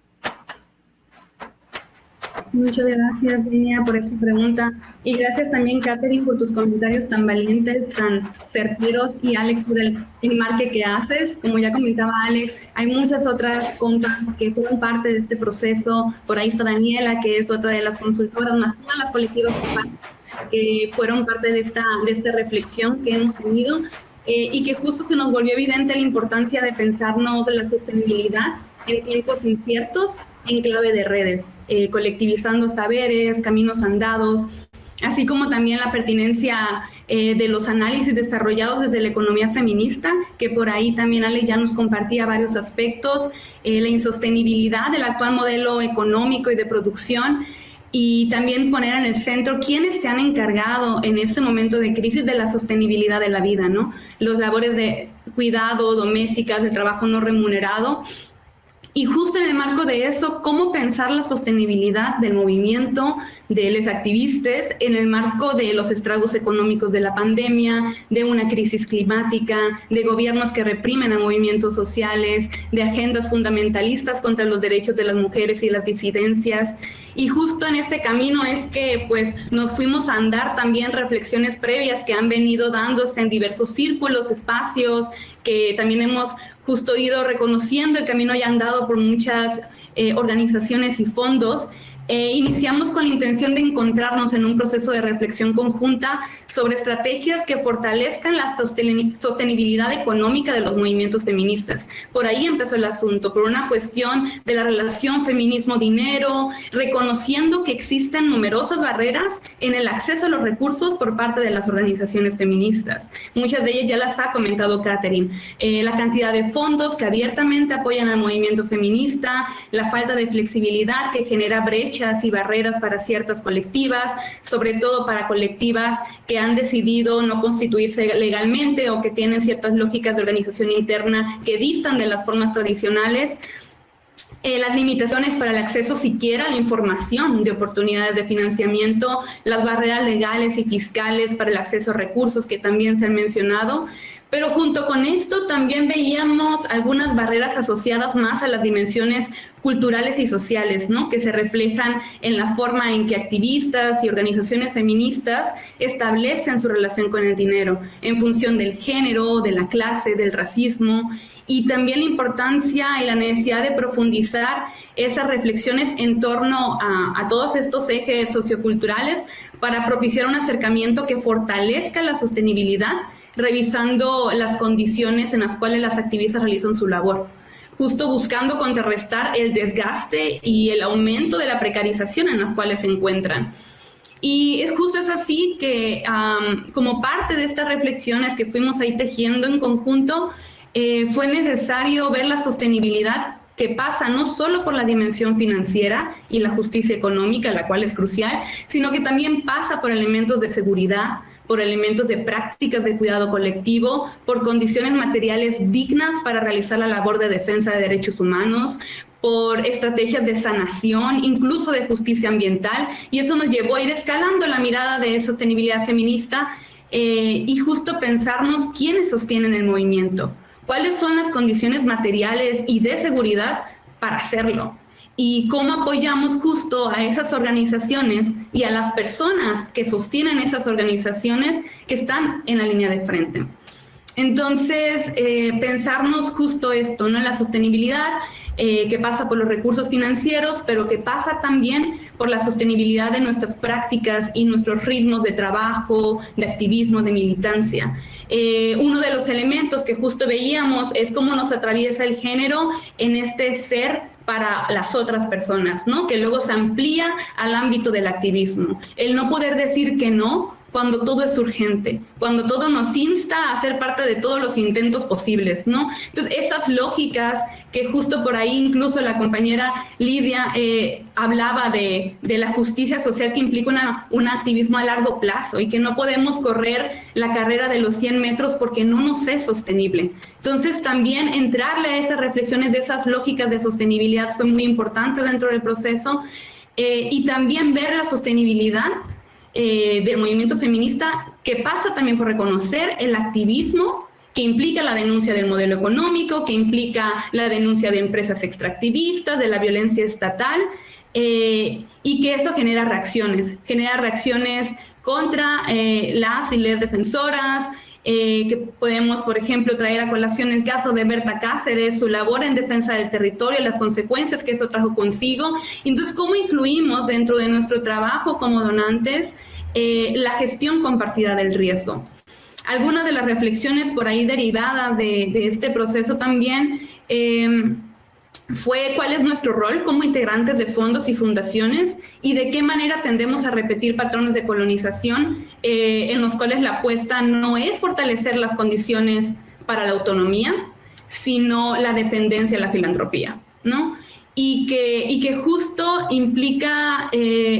Muchas gracias, Denia, por esta pregunta. Y gracias también, Catherine, por tus comentarios tan valientes, tan certeros, y Alex por el enmarque que haces. Como ya comentaba Alex, hay muchas otras compas que fueron parte de este proceso. Por ahí está Daniela, que es otra de las consultoras, más todas las colectivas que fueron parte de esta reflexión que hemos tenido, y que justo se nos volvió evidente la importancia de pensarnos la sostenibilidad en tiempos inciertos en clave de redes, colectivizando saberes, caminos andados, así como también la pertinencia de los análisis desarrollados desde la economía feminista, que por ahí también Ale ya nos compartía varios aspectos, la insostenibilidad del actual modelo económico y de producción, y también poner en el centro quiénes se han encargado en este momento de crisis de la sostenibilidad de la vida, ¿no? Los labores de cuidado, domésticas, de trabajo no remunerado. Y justo en el marco de eso, cómo pensar la sostenibilidad del movimiento, de los activistas, en el marco de los estragos económicos de la pandemia, de una crisis climática, de gobiernos que reprimen a movimientos sociales, de agendas fundamentalistas contra los derechos de las mujeres y las disidencias. Y justo en este camino es que pues nos fuimos a andar también reflexiones previas que han venido dándose en diversos círculos, espacios, que también hemos justo ido reconociendo el camino ya andado por muchas organizaciones y fondos. Iniciamos con la intención de encontrarnos en un proceso de reflexión conjunta sobre estrategias que fortalezcan la sostenibilidad económica de los movimientos feministas. Por ahí empezó el asunto, por una cuestión de la relación feminismo-dinero, reconociendo que existen numerosas barreras en el acceso a los recursos por parte de las organizaciones feministas. Muchas de ellas ya las ha comentado Catherine. La cantidad de fondos que abiertamente apoyan al movimiento feminista, la falta de flexibilidad que genera brechas y barreras para ciertas colectivas, sobre todo para colectivas que han decidido no constituirse legalmente o que tienen ciertas lógicas de organización interna que distan de las formas tradicionales. Las limitaciones para el acceso siquiera a la información de oportunidades de financiamiento, las barreras legales y fiscales para el acceso a recursos que también se han mencionado. Pero junto con esto también veíamos algunas barreras asociadas más a las dimensiones culturales y sociales, ¿no? Que se reflejan en la forma en que activistas y organizaciones feministas establecen su relación con el dinero en función del género, de la clase, del racismo, y también la importancia y la necesidad de profundizar esas reflexiones en torno a todos estos ejes socioculturales para propiciar un acercamiento que fortalezca la sostenibilidad, revisando las condiciones en las cuales las activistas realizan su labor, justo buscando contrarrestar el desgaste y el aumento de la precarización en las cuales se encuentran. Y es así que como parte de estas reflexiones que fuimos ahí tejiendo en conjunto, fue necesario ver la sostenibilidad que pasa no solo por la dimensión financiera y la justicia económica, la cual es crucial, sino que también pasa por elementos de seguridad, por elementos de prácticas de cuidado colectivo, por condiciones materiales dignas para realizar la labor de defensa de derechos humanos, por estrategias de sanación, incluso de justicia ambiental, y eso nos llevó a ir escalando la mirada de sostenibilidad feminista y justo pensarnos quiénes sostienen el movimiento, cuáles son las condiciones materiales y de seguridad para hacerlo, y cómo apoyamos justo a esas organizaciones y a las personas que sostienen esas organizaciones que están en la línea de frente. Entonces, pensarnos justo esto, ¿no? La sostenibilidad que pasa por los recursos financieros, pero que pasa también por la sostenibilidad de nuestras prácticas y nuestros ritmos de trabajo, de activismo, de militancia. Uno de los elementos que justo veíamos es cómo nos atraviesa el género en este ser para las otras personas, ¿no? Que luego se amplía al ámbito del activismo. El no poder decir que no cuando todo es urgente, cuando todo nos insta a ser parte de todos los intentos posibles, ¿no? Entonces, esas lógicas que justo por ahí incluso la compañera Lidia hablaba de la justicia social que implica un activismo a largo plazo y que no podemos correr la carrera de los 100 metros porque no nos es sostenible. Entonces, también entrarle a esas reflexiones de esas lógicas de sostenibilidad fue muy importante dentro del proceso y también ver la sostenibilidad del movimiento feminista, que pasa también por reconocer el activismo que implica la denuncia del modelo económico, que implica la denuncia de empresas extractivistas, de la violencia estatal, y que eso genera reacciones contra las y las defensoras, que podemos, por ejemplo, traer a colación el caso de Berta Cáceres, su labor en defensa del territorio, las consecuencias que eso trajo consigo. Entonces, ¿cómo incluimos dentro de nuestro trabajo como donantes la gestión compartida del riesgo? Algunas de las reflexiones por ahí derivadas de este proceso también fue cuál es nuestro rol como integrantes de fondos y fundaciones y de qué manera tendemos a repetir patrones de colonización en los cuales la apuesta no es fortalecer las condiciones para la autonomía, sino la dependencia de la filantropía, ¿no? Y que justo implica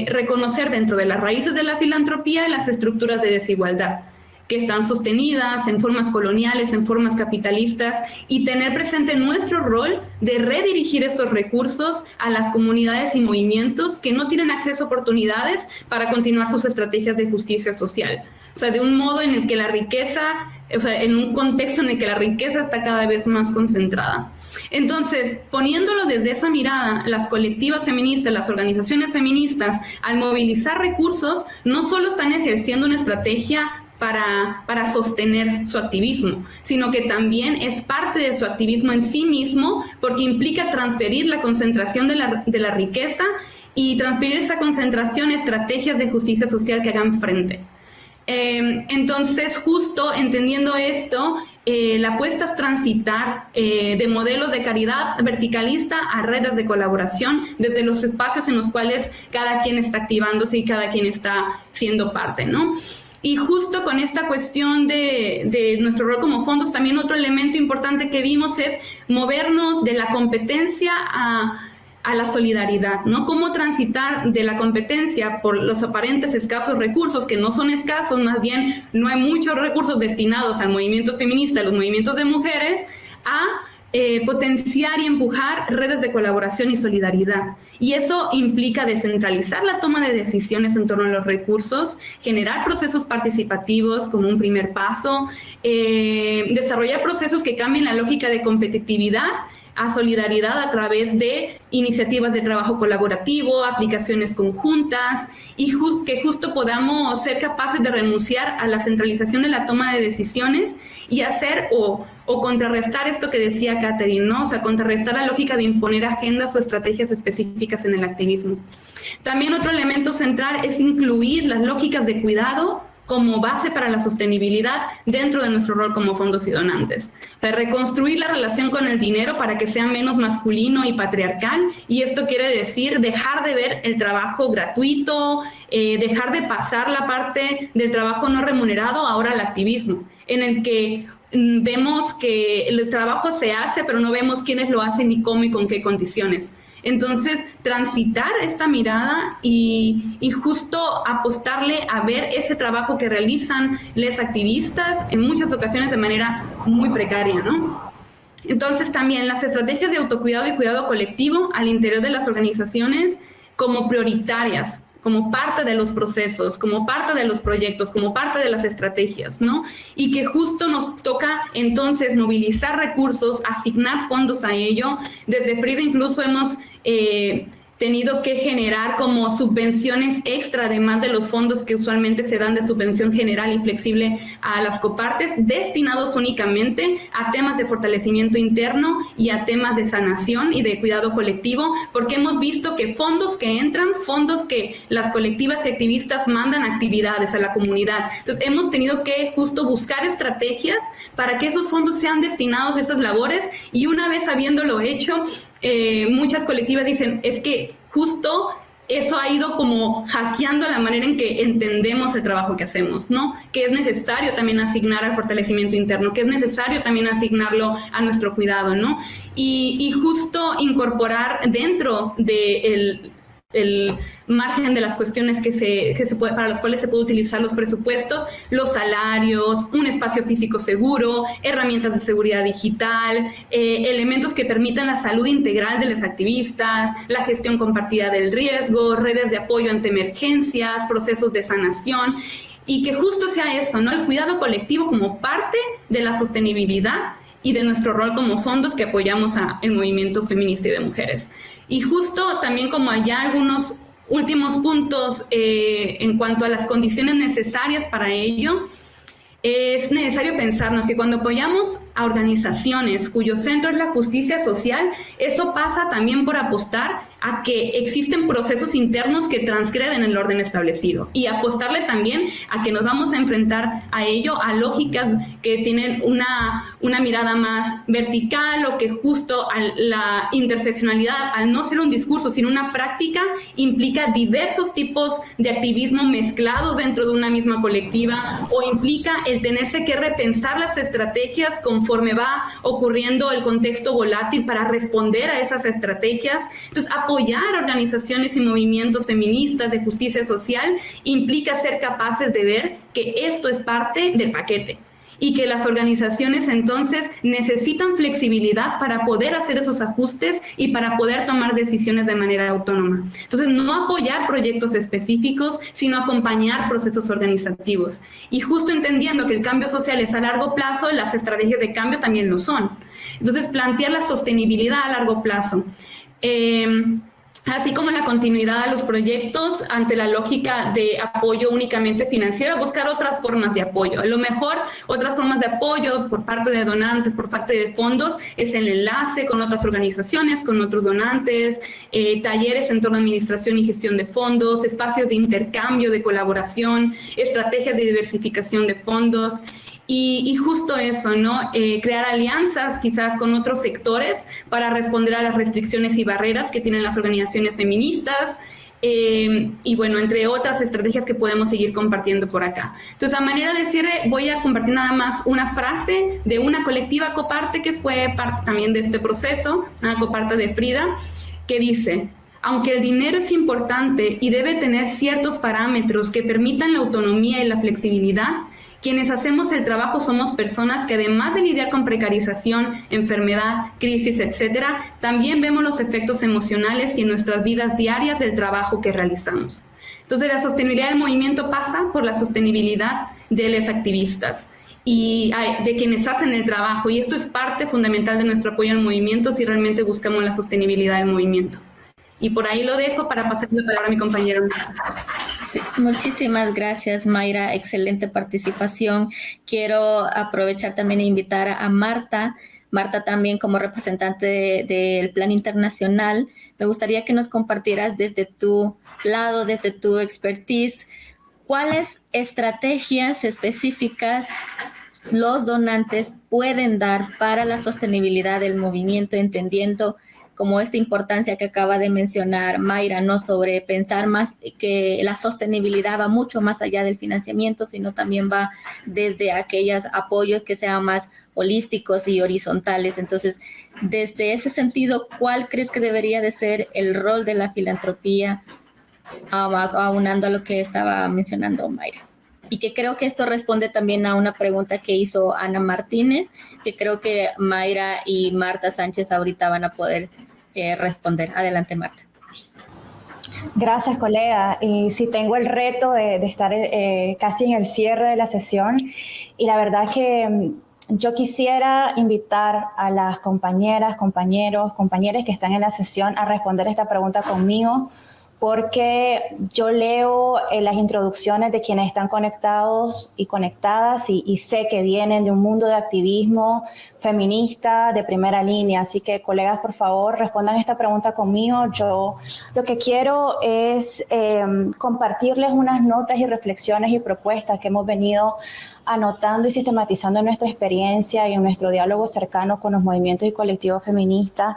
reconocer dentro de las raíces de la filantropía las estructuras de desigualdad que están sostenidas en formas coloniales, en formas capitalistas, y tener presente nuestro rol de redirigir esos recursos a las comunidades y movimientos que no tienen acceso a oportunidades para continuar sus estrategias de justicia social. O sea, de un modo en el que la riqueza, o sea, en un contexto en el que la riqueza está cada vez más concentrada. Entonces, poniéndolo desde esa mirada, las colectivas feministas, las organizaciones feministas, al movilizar recursos, no solo están ejerciendo una estrategia para sostener su activismo, sino que también es parte de su activismo en sí mismo, porque implica transferir la concentración de la riqueza y transferir esa concentración a estrategias de justicia social que hagan frente. Entonces, justo entendiendo esto, la apuesta es transitar de modelos de caridad verticalista a redes de colaboración desde los espacios en los cuales cada quien está activándose y cada quien está siendo parte, ¿no? Y justo con esta cuestión de nuestro rol como fondos, también otro elemento importante que vimos es movernos de la competencia a la solidaridad, ¿no? Cómo transitar de la competencia por los aparentes escasos recursos, que no son escasos, más bien no hay muchos recursos destinados al movimiento feminista, a los movimientos de mujeres, a potenciar y empujar redes de colaboración y solidaridad. Y eso implica descentralizar la toma de decisiones en torno a los recursos, generar procesos participativos como un primer paso, desarrollar procesos que cambien la lógica de competitividad a solidaridad a través de iniciativas de trabajo colaborativo, aplicaciones conjuntas y que justo podamos ser capaces de renunciar a la centralización de la toma de decisiones y hacer o contrarrestar esto que decía Catherine, ¿no? O sea, contrarrestar la lógica de imponer agendas o estrategias específicas en el activismo. También otro elemento central es incluir las lógicas de cuidado como base para la sostenibilidad dentro de nuestro rol como fondos y donantes. O sea, reconstruir la relación con el dinero para que sea menos masculino y patriarcal, y esto quiere decir dejar de ver el trabajo gratuito, dejar de pasar la parte del trabajo no remunerado ahora al activismo, en el que vemos que el trabajo se hace, pero no vemos quiénes lo hacen ni cómo y con qué condiciones. Entonces, transitar esta mirada y justo apostarle a ver ese trabajo que realizan les activistas en muchas ocasiones de manera muy precaria, ¿no? Entonces, también las estrategias de autocuidado y cuidado colectivo al interior de las organizaciones como prioritarias, como parte de los procesos, como parte de los proyectos, como parte de las estrategias, ¿no? Y que justo nos toca entonces movilizar recursos, asignar fondos a ello. Desde Frida incluso hemos tenido que generar como subvenciones extra, además de los fondos que usualmente se dan de subvención general y flexible a las copartes, destinados únicamente a temas de fortalecimiento interno y a temas de sanación y de cuidado colectivo, porque hemos visto que fondos que entran, fondos que las colectivas y activistas mandan actividades a la comunidad. Entonces, hemos tenido que justo buscar estrategias para que esos fondos sean destinados a esas labores, y una vez habiéndolo hecho, muchas colectivas dicen, es que justo eso ha ido como hackeando la manera en que entendemos el trabajo que hacemos, ¿no? Que es necesario también asignar al fortalecimiento interno, que es necesario también asignarlo a nuestro cuidado, ¿no? Y justo incorporar dentro de el margen de las cuestiones para las cuales se puede utilizar los presupuestos, los salarios, un espacio físico seguro, herramientas de seguridad digital, elementos que permitan la salud integral de los activistas, la gestión compartida del riesgo, redes de apoyo ante emergencias, procesos de sanación, y que justo sea eso, ¿no? El cuidado colectivo como parte de la sostenibilidad y de nuestro rol como fondos que apoyamos al movimiento feminista y de mujeres. Y justo también como allá algunos últimos puntos en cuanto a las condiciones necesarias para ello, es necesario pensarnos que cuando apoyamos a organizaciones cuyo centro es la justicia social, eso pasa también por apostar a que existen procesos internos que transgreden el orden establecido, y apostarle también a que nos vamos a enfrentar a ello, a lógicas que tienen una mirada más vertical, o que justo la interseccionalidad, al no ser un discurso sino una práctica, implica diversos tipos de activismo mezclados dentro de una misma colectiva, o implica el tenerse que repensar las estrategias conforme va ocurriendo el contexto volátil para responder a esas estrategias. Entonces, apoyar organizaciones y movimientos feministas de justicia social implica ser capaces de ver que esto es parte del paquete, y que las organizaciones entonces necesitan flexibilidad para poder hacer esos ajustes y para poder tomar decisiones de manera autónoma. Entonces, no apoyar proyectos específicos, sino acompañar procesos organizativos. Y justo entendiendo que el cambio social es a largo plazo, las estrategias de cambio también lo son. Entonces, plantear la sostenibilidad a largo plazo. Así como la continuidad de los proyectos ante la lógica de apoyo únicamente financiero, buscar otras formas de apoyo. A lo mejor otras formas de apoyo por parte de donantes, por parte de fondos, es el enlace con otras organizaciones, con otros donantes, talleres en torno a administración y gestión de fondos, espacios de intercambio, de colaboración, estrategias de diversificación de fondos. Y justo eso, ¿no? Crear alianzas quizás con otros sectores para responder a las restricciones y barreras que tienen las organizaciones feministas, y bueno, entre otras estrategias que podemos seguir compartiendo por acá. Entonces, a manera de cierre, voy a compartir nada más una frase de una colectiva coparte que fue parte también de este proceso, una coparte de Frida, que dice: aunque el dinero es importante y debe tener ciertos parámetros que permitan la autonomía y la flexibilidad, quienes hacemos el trabajo somos personas que, además de lidiar con precarización, enfermedad, crisis, etcétera, también vemos los efectos emocionales y en nuestras vidas diarias del trabajo que realizamos. Entonces, la sostenibilidad del movimiento pasa por la sostenibilidad de los activistas y de quienes hacen el trabajo, y esto es parte fundamental de nuestro apoyo al movimiento si realmente buscamos la sostenibilidad del movimiento. Y por ahí lo dejo para pasar la palabra a mi compañero. Sí, muchísimas gracias, Mayra. Excelente participación. Quiero aprovechar también e invitar a Marta. Marta, también como representante del Plan Internacional, me gustaría que nos compartieras desde tu lado, desde tu expertise, cuáles estrategias específicas los donantes pueden dar para la sostenibilidad del movimiento, entendiendo como esta importancia que acaba de mencionar Mayra, ¿no? Sobre pensar más que la sostenibilidad va mucho más allá del financiamiento, sino también va desde aquellos apoyos que sean más holísticos y horizontales. Entonces, desde ese sentido, ¿cuál crees que debería de ser el rol de la filantropía, aunando a lo que estaba mencionando Mayra? Y que creo que esto responde también a una pregunta que hizo Ana Martínez, que creo que Mayra y Marta Sánchez ahorita van a poder responder. Adelante, Marta. Gracias, colega. Y sí, tengo el reto de estar casi en el cierre de la sesión, y la verdad es que yo quisiera invitar a las compañeras, compañeros, compañeras que están en la sesión a responder esta pregunta conmigo, porque yo leo las introducciones de quienes están conectados y conectadas y sé que vienen de un mundo de activismo feminista de primera línea. Así que, colegas, por favor, respondan esta pregunta conmigo. Yo lo que quiero es compartirles unas notas y reflexiones y propuestas que hemos venido anotando y sistematizando en nuestra experiencia y en nuestro diálogo cercano con los movimientos y colectivos feministas,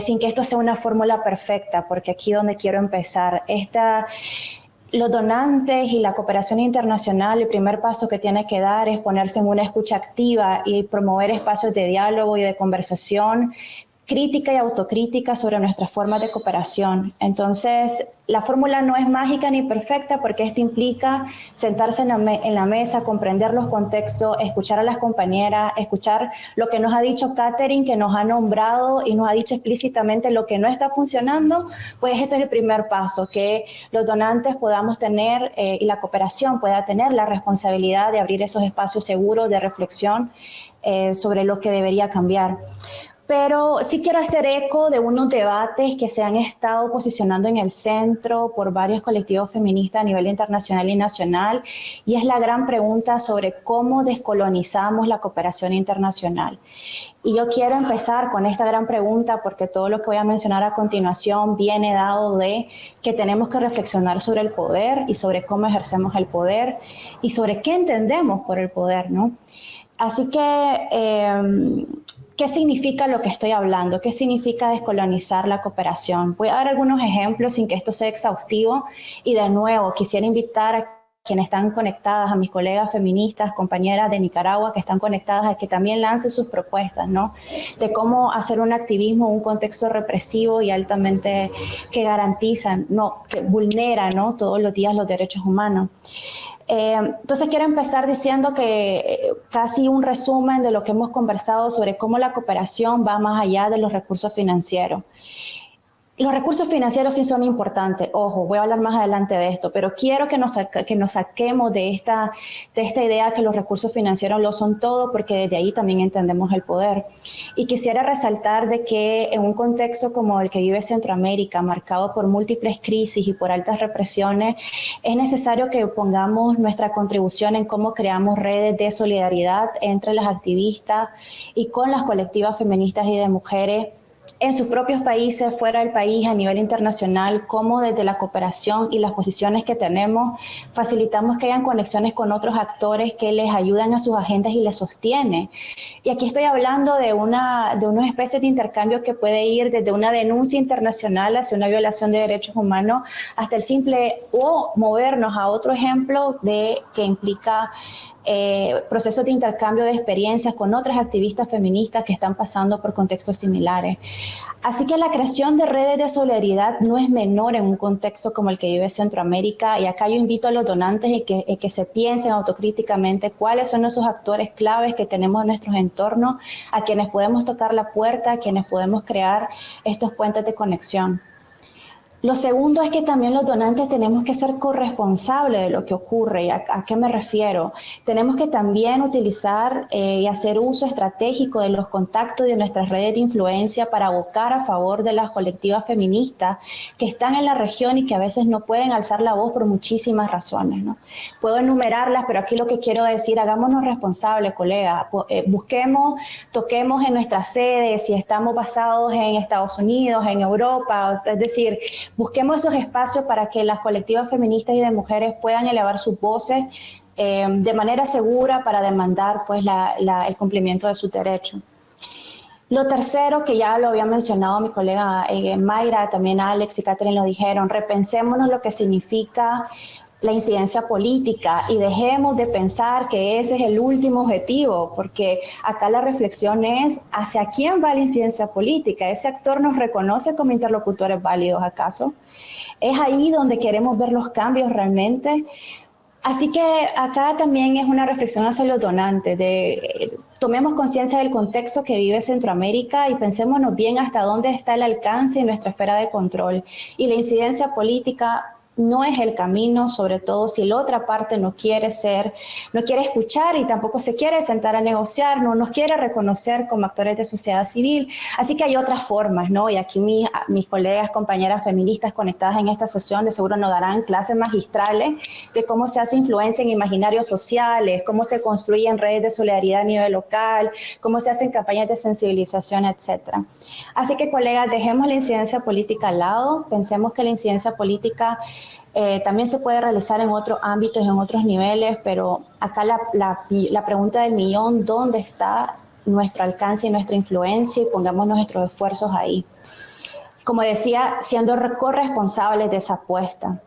sin que esto sea una fórmula perfecta, porque aquí es donde quiero empezar. Los donantes y la cooperación internacional, el primer paso que tiene que dar es ponerse en una escucha activa y promover espacios de diálogo y de conversación crítica y autocrítica sobre nuestras formas de cooperación. Entonces, la fórmula no es mágica ni perfecta porque esto implica sentarse en la mesa, comprender los contextos, escuchar a las compañeras, escuchar lo que nos ha dicho Catherine, que nos ha nombrado y nos ha dicho explícitamente lo que no está funcionando. Pues esto es el primer paso, que los donantes podamos tener y la cooperación pueda tener la responsabilidad de abrir esos espacios seguros de reflexión sobre lo que debería cambiar. Pero sí quiero hacer eco de unos debates que se han estado posicionando en el centro por varios colectivos feministas a nivel internacional y nacional, y es la gran pregunta sobre cómo descolonizamos la cooperación internacional. Y yo quiero empezar con esta gran pregunta porque todo lo que voy a mencionar a continuación viene dado de que tenemos que reflexionar sobre el poder y sobre cómo ejercemos el poder y sobre qué entendemos por el poder, ¿no? Así que ¿qué significa lo que estoy hablando? ¿Qué significa descolonizar la cooperación? Voy a dar algunos ejemplos sin que esto sea exhaustivo y de nuevo quisiera invitar a quienes están conectadas, a mis colegas feministas, compañeras de Nicaragua que están conectadas, a que también lancen sus propuestas, ¿no? De cómo hacer un activismo, un contexto represivo y altamente que garantiza, no, que vulnera, ¿no? Todos los días los derechos humanos. Entonces quiero empezar diciendo que casi un resumen de lo que hemos conversado sobre cómo la cooperación va más allá de los recursos financieros. Los recursos financieros sí son importantes, ojo, voy a hablar más adelante de esto, pero quiero que nos saquemos de esta idea que los recursos financieros lo son todo, porque desde ahí también entendemos el poder. Y quisiera resaltar de que en un contexto como el que vive Centroamérica, marcado por múltiples crisis y por altas represiones, es necesario que pongamos nuestra contribución en cómo creamos redes de solidaridad entre las activistas y con las colectivas feministas y de mujeres en sus propios países, fuera del país, a nivel internacional, cómo desde la cooperación y las posiciones que tenemos facilitamos que hayan conexiones con otros actores que les ayudan a sus agendas y les sostienen. Y aquí estoy hablando de unas especies de intercambio que puede ir desde una denuncia internacional hacia una violación de derechos humanos hasta el simple o movernos a otro ejemplo de que implica procesos de intercambio de experiencias con otras activistas feministas que están pasando por contextos similares. Así que la creación de redes de solidaridad no es menor en un contexto como el que vive Centroamérica, y acá yo invito a los donantes a que se piensen autocríticamente cuáles son esos actores claves que tenemos en nuestros entornos, a quienes podemos tocar la puerta, a quienes podemos crear estos puentes de conexión. Lo segundo es que también los donantes tenemos que ser corresponsables de lo que ocurre. ¿Y a qué me refiero? Tenemos que también utilizar y hacer uso estratégico de los contactos y de nuestras redes de influencia para abocar a favor de las colectivas feministas que están en la región y que a veces no pueden alzar la voz por muchísimas razones, ¿no? Puedo enumerarlas, pero aquí lo que quiero decir, hagámonos responsables, colegas. Busquemos, toquemos en nuestras sedes, si estamos basados en Estados Unidos, en Europa, es decir, busquemos esos espacios para que las colectivas feministas y de mujeres puedan elevar sus voces de manera segura para demandar pues, el cumplimiento de sus derechos. Lo tercero, que ya lo había mencionado mi colega Mayra, también Alex y Catherine lo dijeron, repensémonos lo que significa la incidencia política y dejemos de pensar que ese es el último objetivo, porque acá la reflexión es hacia quién va la incidencia política. ¿Ese actor nos reconoce como interlocutores válidos acaso? ¿Es ahí donde queremos ver los cambios realmente? Así que acá también es una reflexión hacia los donantes, tomemos conciencia del contexto que vive Centroamérica y pensémonos bien hasta dónde está el alcance y nuestra esfera de control. Y la incidencia política no es el camino, sobre todo si la otra parte no quiere escuchar y tampoco se quiere sentar a negociar, no nos quiere reconocer como actores de sociedad civil. Así que hay otras formas, ¿no? Y aquí mis colegas, compañeras feministas conectadas en esta sesión de seguro nos darán clases magistrales de cómo se hace influencia en imaginarios sociales, cómo se construyen redes de solidaridad a nivel local, cómo se hacen campañas de sensibilización, etc. Así que, colegas, dejemos la incidencia política al lado, pensemos que la incidencia política también se puede realizar en otros ámbitos, en otros niveles, pero acá la pregunta del millón, ¿dónde está nuestro alcance y nuestra influencia? Y pongamos nuestros esfuerzos ahí. Como decía, siendo corresponsables de esa apuesta.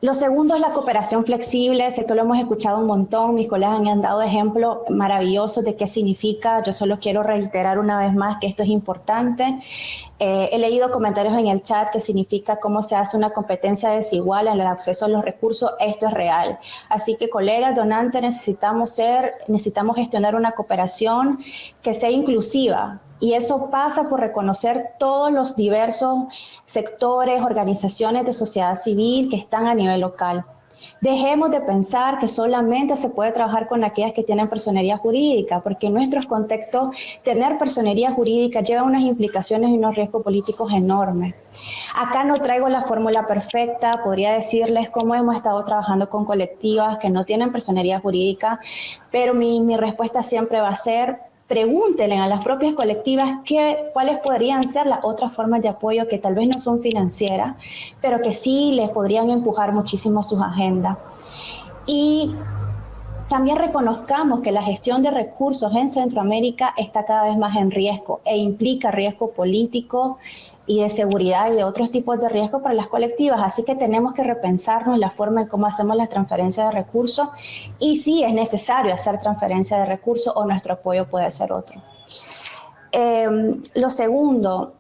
Lo segundo es la cooperación flexible. Sé que lo hemos escuchado un montón, mis colegas me han dado ejemplos maravillosos de qué significa. Yo solo quiero reiterar una vez más que esto es importante. He leído comentarios en el chat que significa cómo se hace una competencia desigual en el acceso a los recursos. Esto es real. Así que, colegas donantes, necesitamos gestionar una cooperación que sea inclusiva. Y eso pasa por reconocer todos los diversos sectores, organizaciones de sociedad civil que están a nivel local. Dejemos de pensar que solamente se puede trabajar con aquellas que tienen personería jurídica, porque en nuestros contextos tener personería jurídica lleva unas implicaciones y unos riesgos políticos enormes. Acá no traigo la fórmula perfecta, podría decirles cómo hemos estado trabajando con colectivas que no tienen personería jurídica, pero mi respuesta siempre va a ser: pregúntenle a las propias colectivas cuáles podrían ser las otras formas de apoyo que tal vez no son financieras, pero que sí les podrían empujar muchísimo sus agendas. Y también reconozcamos que la gestión de recursos en Centroamérica está cada vez más en riesgo e implica riesgo político y de seguridad y de otros tipos de riesgos para las colectivas. Así que tenemos que repensarnos la forma en cómo hacemos la transferencia de recursos y si es necesario hacer transferencia de recursos o nuestro apoyo puede ser otro. Lo segundo,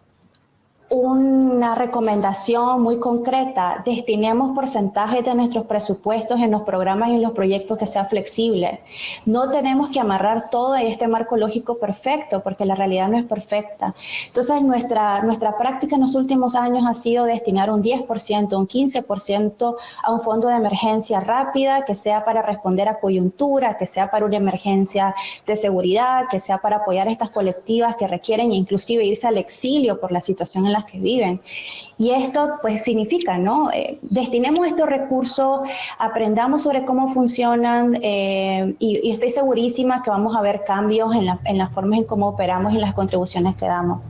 una recomendación muy concreta: destinemos porcentajes de nuestros presupuestos en los programas y en los proyectos que sea flexible. No tenemos que amarrar todo en este marco lógico perfecto, porque la realidad no es perfecta. Entonces, nuestra práctica en los últimos años ha sido destinar un 10%, un 15% a un fondo de emergencia rápida, que sea para responder a coyuntura, que sea para una emergencia de seguridad, que sea para apoyar a estas colectivas que requieren inclusive irse al exilio por la situación en las que viven. Y esto pues significa, ¿no? Destinemos estos recursos, aprendamos sobre cómo funcionan y estoy segurísima que vamos a ver cambios en la forma en cómo operamos y en las contribuciones que damos.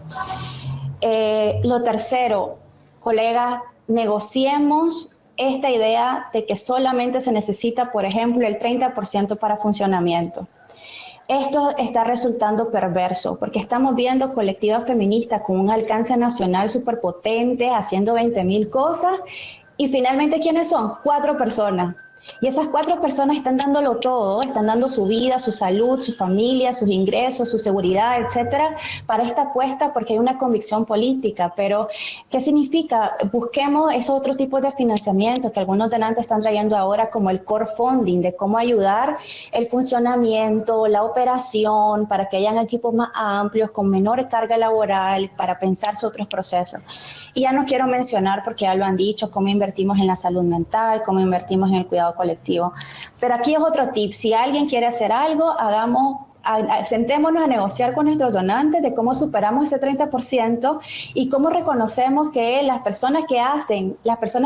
Lo tercero, colegas, negociemos esta idea de que solamente se necesita, por ejemplo, el 30% para funcionamiento. Esto está resultando perverso porque estamos viendo colectivas feministas con un alcance nacional súper potente, haciendo 20,000 cosas, y finalmente, ¿quiénes son? 4 personas. Y esas 4 personas están dándolo todo, están dando su vida, su salud, su familia, sus ingresos, su seguridad, etcétera, para esta apuesta porque hay una convicción política. Pero, ¿qué significa? Busquemos esos otros tipos de financiamiento que algunos donantes están trayendo ahora, como el core funding, de cómo ayudar el funcionamiento, la operación, para que hayan equipos más amplios, con menor carga laboral, para pensarse otros procesos. Y ya no quiero mencionar, porque ya lo han dicho, cómo invertimos en la salud mental, cómo invertimos en el cuidado colectivo. Pero aquí es otro tip: si alguien quiere hacer algo, sentémonos a negociar con nuestros donantes de cómo superamos ese 30% y cómo reconocemos que las personas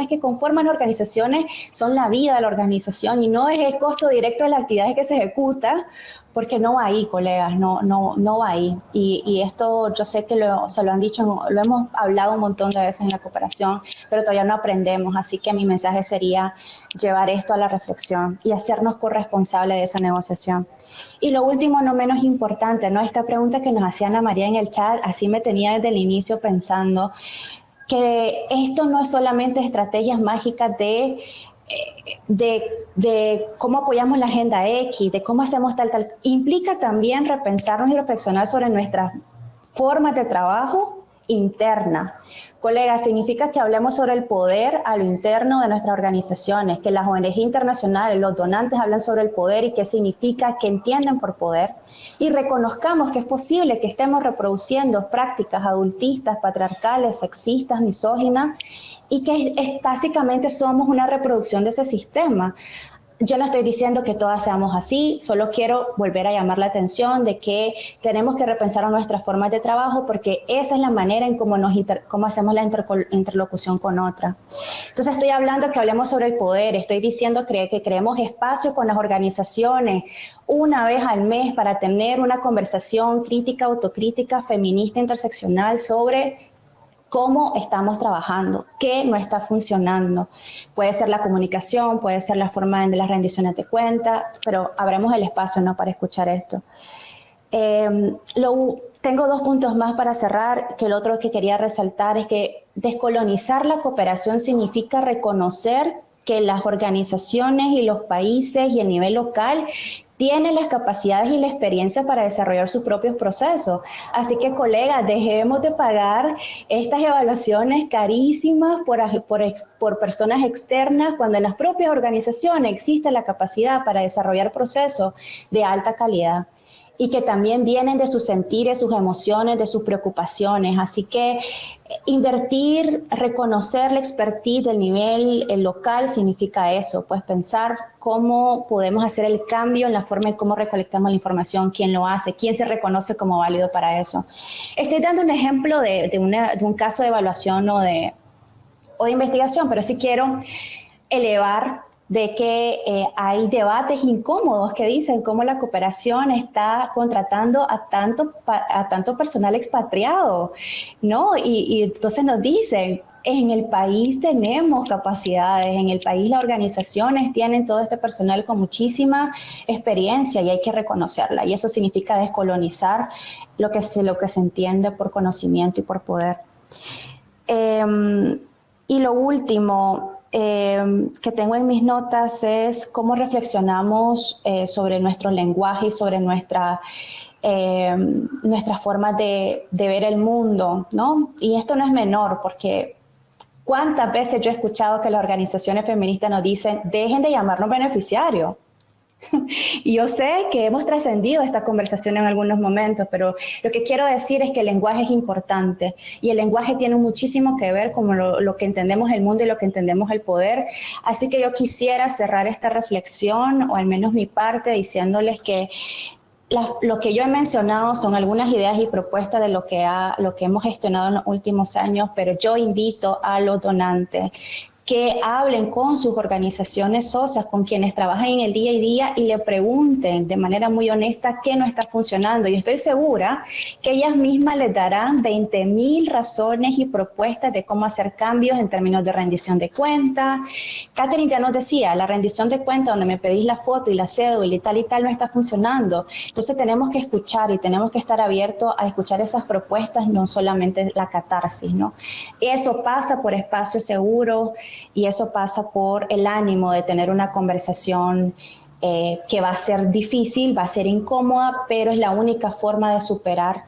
que conforman organizaciones son la vida de la organización y no es el costo directo de las actividades que se ejecuta, porque no va ahí, colegas, no va ahí. Y esto yo sé que se lo han dicho, lo hemos hablado un montón de veces en la cooperación, pero todavía no aprendemos. Así que mi mensaje sería llevar esto a la reflexión y hacernos corresponsables de esa negociación. Y lo último, no menos importante, ¿no? Esta pregunta que nos hacía Ana María en el chat, así me tenía desde el inicio pensando que esto no es solamente estrategias mágicas de cómo apoyamos la agenda X, de cómo hacemos tal. Implica también repensarnos y reflexionar sobre nuestras formas de trabajo interna. Colegas, significa que hablemos sobre el poder a lo interno de nuestras organizaciones, que las ONG internacionales, los donantes hablan sobre el poder y qué significa, que entienden por poder, y reconozcamos que es posible que estemos reproduciendo prácticas adultistas, patriarcales, sexistas, misóginas, y que básicamente somos una reproducción de ese sistema. Yo no estoy diciendo que todas seamos así, solo quiero volver a llamar la atención de que tenemos que repensar nuestras formas de trabajo porque esa es la manera en cómo hacemos la interlocución con otra. Entonces estoy hablando que hablemos sobre el poder, estoy diciendo que creemos espacio con las organizaciones una vez al mes para tener una conversación crítica, autocrítica, feminista, interseccional sobre cómo estamos trabajando, qué no está funcionando. Puede ser la comunicación, puede ser la forma de las rendiciones de cuentas, pero abramos el espacio, ¿no?, para escuchar esto. Tengo 2 puntos más para cerrar, que el otro que quería resaltar es que descolonizar la cooperación significa reconocer que las organizaciones y los países y el nivel local tienen las capacidades y la experiencia para desarrollar sus propios procesos. Así que, colegas, dejemos de pagar estas evaluaciones carísimas por personas externas cuando en las propias organizaciones existe la capacidad para desarrollar procesos de alta calidad y que también vienen de sus sentires, sus emociones, de sus preocupaciones. Así que invertir, reconocer la expertise del nivel local significa eso, pues pensar cómo podemos hacer el cambio en la forma en cómo recolectamos la información, quién lo hace, quién se reconoce como válido para eso. Estoy dando un ejemplo de un caso de evaluación o de investigación, pero sí quiero elevar de que hay debates incómodos que dicen cómo la cooperación está contratando a tanto personal expatriado, ¿no? Y entonces nos dicen, en el país tenemos capacidades, en el país las organizaciones tienen todo este personal con muchísima experiencia y hay que reconocerla. Y eso significa descolonizar lo que se entiende por conocimiento y por poder. Y lo último que tengo en mis notas es cómo reflexionamos sobre nuestro lenguaje y sobre nuestras formas de ver el mundo, ¿no? Y esto no es menor porque ¿cuántas veces yo he escuchado que las organizaciones feministas nos dicen dejen de llamarnos beneficiarios? Y yo sé que hemos trascendido esta conversación en algunos momentos, pero lo que quiero decir es que el lenguaje es importante y el lenguaje tiene muchísimo que ver con lo que entendemos el mundo y lo que entendemos el poder. Así que yo quisiera cerrar esta reflexión, o al menos mi parte, diciéndoles que lo que yo he mencionado son algunas ideas y propuestas de lo que hemos gestionado en los últimos años, pero yo invito a los donantes que hablen con sus organizaciones socias, con quienes trabajan en el día a día y le pregunten de manera muy honesta qué no está funcionando. Y estoy segura que ellas mismas les darán 20,000 razones y propuestas de cómo hacer cambios en términos de rendición de cuentas. Catherine ya nos decía, la rendición de cuentas donde me pedís la foto y la cédula y tal no está funcionando. Entonces tenemos que escuchar y tenemos que estar abiertos a escuchar esas propuestas, no solamente la catarsis, ¿no? Eso pasa por espacios seguros, y eso pasa por el ánimo de tener una conversación que va a ser difícil, va a ser incómoda, pero es la única forma de superar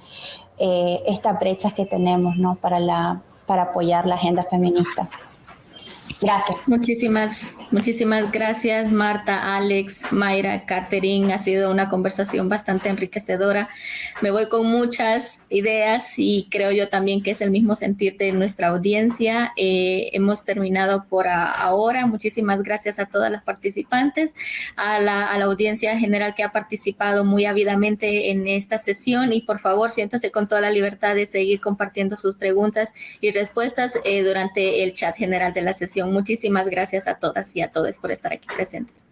estas brechas que tenemos, ¿no?, para apoyar la agenda feminista. Gracias. Muchísimas gracias, Marta, Alex, Mayra, Catherine. Ha sido una conversación bastante enriquecedora. Me voy con muchas ideas y creo yo también que es el mismo sentir de nuestra audiencia. Hemos terminado por ahora. Muchísimas gracias a todas las participantes, a la audiencia general que ha participado muy ávidamente en esta sesión y por favor siéntase con toda la libertad de seguir compartiendo sus preguntas y respuestas durante el chat general de la sesión. Muchísimas gracias a todas y a todos por estar aquí presentes.